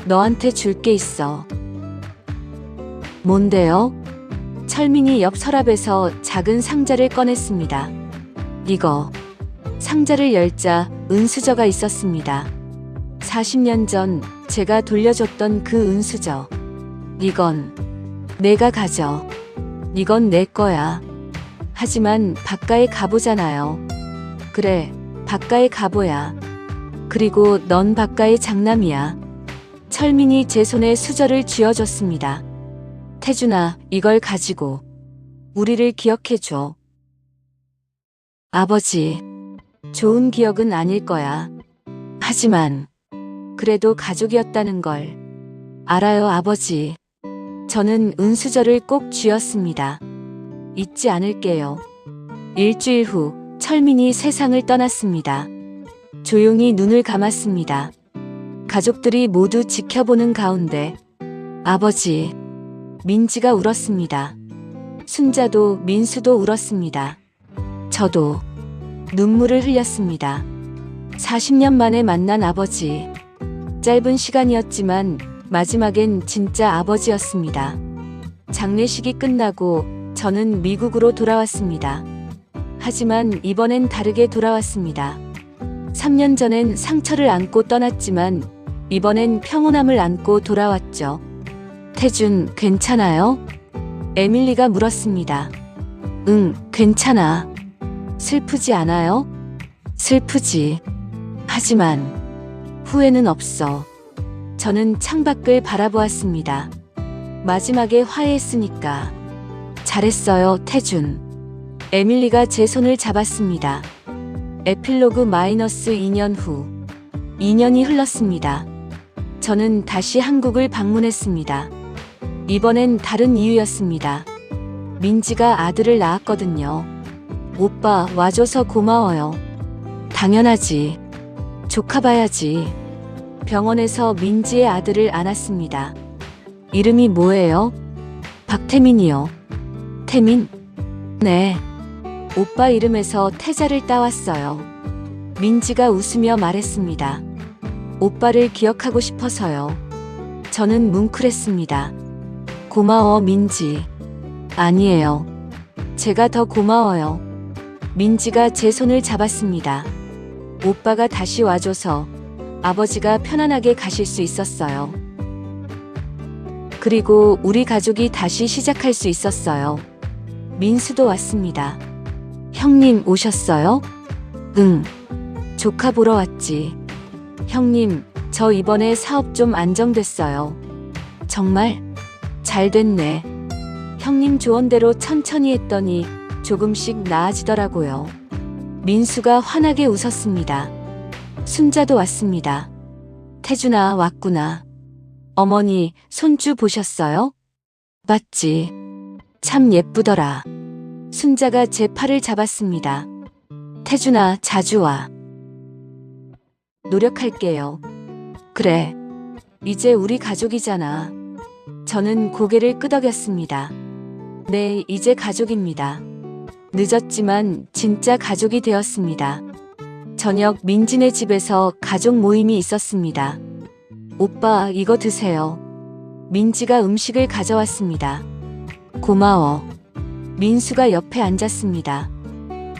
Speaker 1: 너한테 줄 게 있어. 뭔데요? 철민이 옆 서랍에서 작은 상자를 꺼냈습니다. 이거. 상자를 열자 은수저가 있었습니다. 40년 전 제가 돌려줬던 그 은수저. 이건 내가 가져. 이건 내 거야. 하지만 바가의 갑오잖아요. 그래, 바가의 갑오야. 그리고 넌 바가의 장남이야. 철민이 제 손에 수저를 쥐어줬습니다. 태준아, 이걸 가지고 우리를 기억해줘. 아버지, 좋은 기억은 아닐 거야. 하지만 그래도 가족이었다는 걸 알아요, 아버지. 저는 은수저를 꼭 쥐었습니다. 잊지 않을게요. 일주일 후 철민이 세상을 떠났습니다. 조용히 눈을 감았습니다. 가족들이 모두 지켜보는 가운데 아버지, 민지가 울었습니다. 순자도 민수도 울었습니다. 저도 눈물을 흘렸습니다. 40년 만에 만난 아버지. 짧은 시간이었지만 마지막엔 진짜 아버지였습니다. 장례식이 끝나고 저는 미국으로 돌아왔습니다. 하지만 이번엔 다르게 돌아왔습니다. 3년 전엔 상처를 안고 떠났지만 이번엔 평온함을 안고 돌아왔죠. 태준, 괜찮아요? 에밀리가 물었습니다. 응, 괜찮아. 슬프지 않아요? 슬프지. 하지만 후회는 없어. 저는 창밖을 바라보았습니다. 마지막에 화해했으니까. 잘했어요, 태준. 에밀리가 제 손을 잡았습니다. 에필로그 -2년 후. 2년이 흘렀습니다. 저는 다시 한국을 방문했습니다. 이번엔 다른 이유였습니다. 민지가 아들을 낳았거든요. 오빠, 와줘서 고마워요. 당연하지. 조카 봐야지. 병원에서 민지의 아들을 안았습니다. 이름이 뭐예요? 박태민이요. 태민? 네. 오빠 이름에서 태자를 따왔어요. 민지가 웃으며 말했습니다. 오빠를 기억하고 싶어서요. 저는 뭉클했습니다. 고마워, 민지. 아니에요. 제가 더 고마워요. 민지가 제 손을 잡았습니다. 오빠가 다시 와줘서 아버지가 편안하게 가실 수 있었어요. 그리고 우리 가족이 다시 시작할 수 있었어요. 민수도 왔습니다. 형님 오셨어요? 응. 조카 보러 왔지. 형님, 저 이번에 사업 좀 안정됐어요. 정말? 잘 됐네. 형님 조언대로 천천히 했더니 조금씩 나아지더라고요. 민수가 환하게 웃었습니다. 순자도 왔습니다. 태준아, 왔구나. 어머니, 손주 보셨어요? 봤지. 참 예쁘더라. 순자가 제 팔을 잡았습니다. 태준아, 자주 와. 노력할게요. 그래. 이제 우리 가족이잖아. 저는 고개를 끄덕였습니다. 네, 이제 가족입니다. 늦었지만 진짜 가족이 되었습니다. 저녁 민지네 집에서 가족 모임이 있었습니다. 오빠, 이거 드세요. 민지가 음식을 가져왔습니다. 고마워. 민수가 옆에 앉았습니다.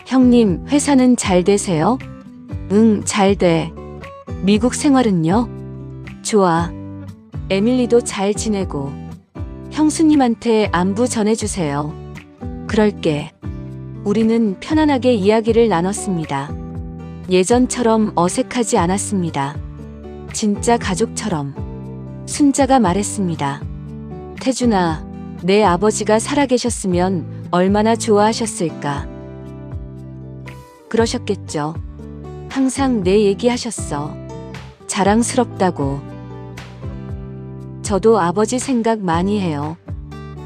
Speaker 1: 형님, 회사는 잘 되세요? 응, 잘 돼. 미국 생활은요? 좋아. 에밀리도 잘 지내고. 형수님한테 안부 전해주세요. 그럴게. 우리는 편안하게 이야기를 나눴습니다. 예전처럼 어색하지 않았습니다. 진짜 가족처럼. 순자가 말했습니다. 태준아, 내 아버지가 살아계셨으면 얼마나 좋아하셨을까. 그러셨겠죠. 항상 내 얘기하셨어. 자랑스럽다고. 저도 아버지 생각 많이 해요.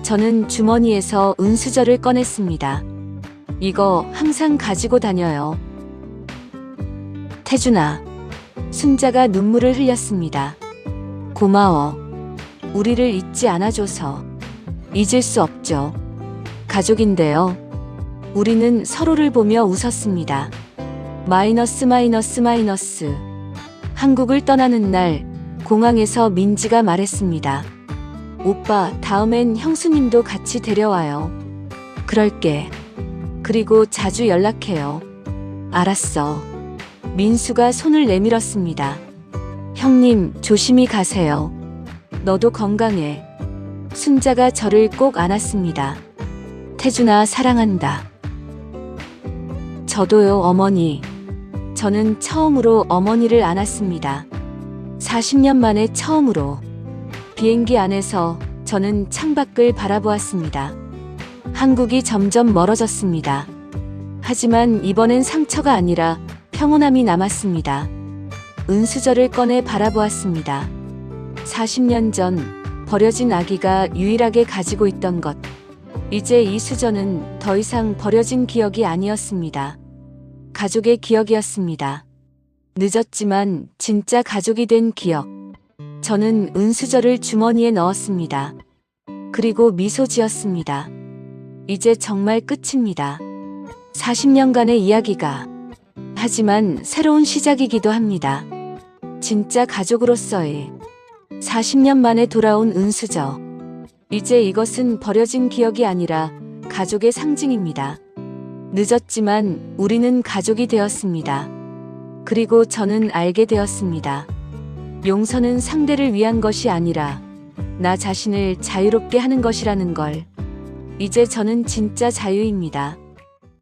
Speaker 1: 저는 주머니에서 은수저를 꺼냈습니다. 이거 항상 가지고 다녀요. 태준아. 순자가 눈물을 흘렸습니다. 고마워. 우리를 잊지 않아줘서. 잊을 수 없죠. 가족인데요. 우리는 서로를 보며 웃었습니다. 마이너스. 한국을 떠나는 날 공항에서 민지가 말했습니다. 오빠, 다음엔 형수님도 같이 데려와요. 그럴게. 그리고 자주 연락해요. 알았어. 민수가 손을 내밀었습니다. 형님, 조심히 가세요. 너도 건강해. 순자가 저를 꼭 안았습니다. 태준아, 사랑한다. 저도요, 어머니. 저는 처음으로 어머니를 안았습니다. 40년 만에 처음으로. 비행기 안에서 저는 창밖을 바라보았습니다. 한국이 점점 멀어졌습니다. 하지만 이번엔 상처가 아니라 평온함이 남았습니다. 은수저를 꺼내 바라보았습니다. 40년 전 버려진 아기가 유일하게 가지고 있던 것. 이제 이 수저는 더 이상 버려진 기억이 아니었습니다. 가족의 기억이었습니다. 늦었지만 진짜 가족이 된 기억. 저는 은수저를 주머니에 넣었습니다. 그리고 미소 지었습니다. 이제 정말 끝입니다. 40년간의 이야기가. 하지만 새로운 시작이기도 합니다. 진짜 가족으로서의 40년 만에 돌아온 은수저. 이제 이것은 버려진 기억이 아니라 가족의 상징입니다. 늦었지만 우리는 가족이 되었습니다. 그리고 저는 알게 되었습니다. 용서는 상대를 위한 것이 아니라 나 자신을 자유롭게 하는 것이라는 걸. 이제 저는 진짜 자유입니다.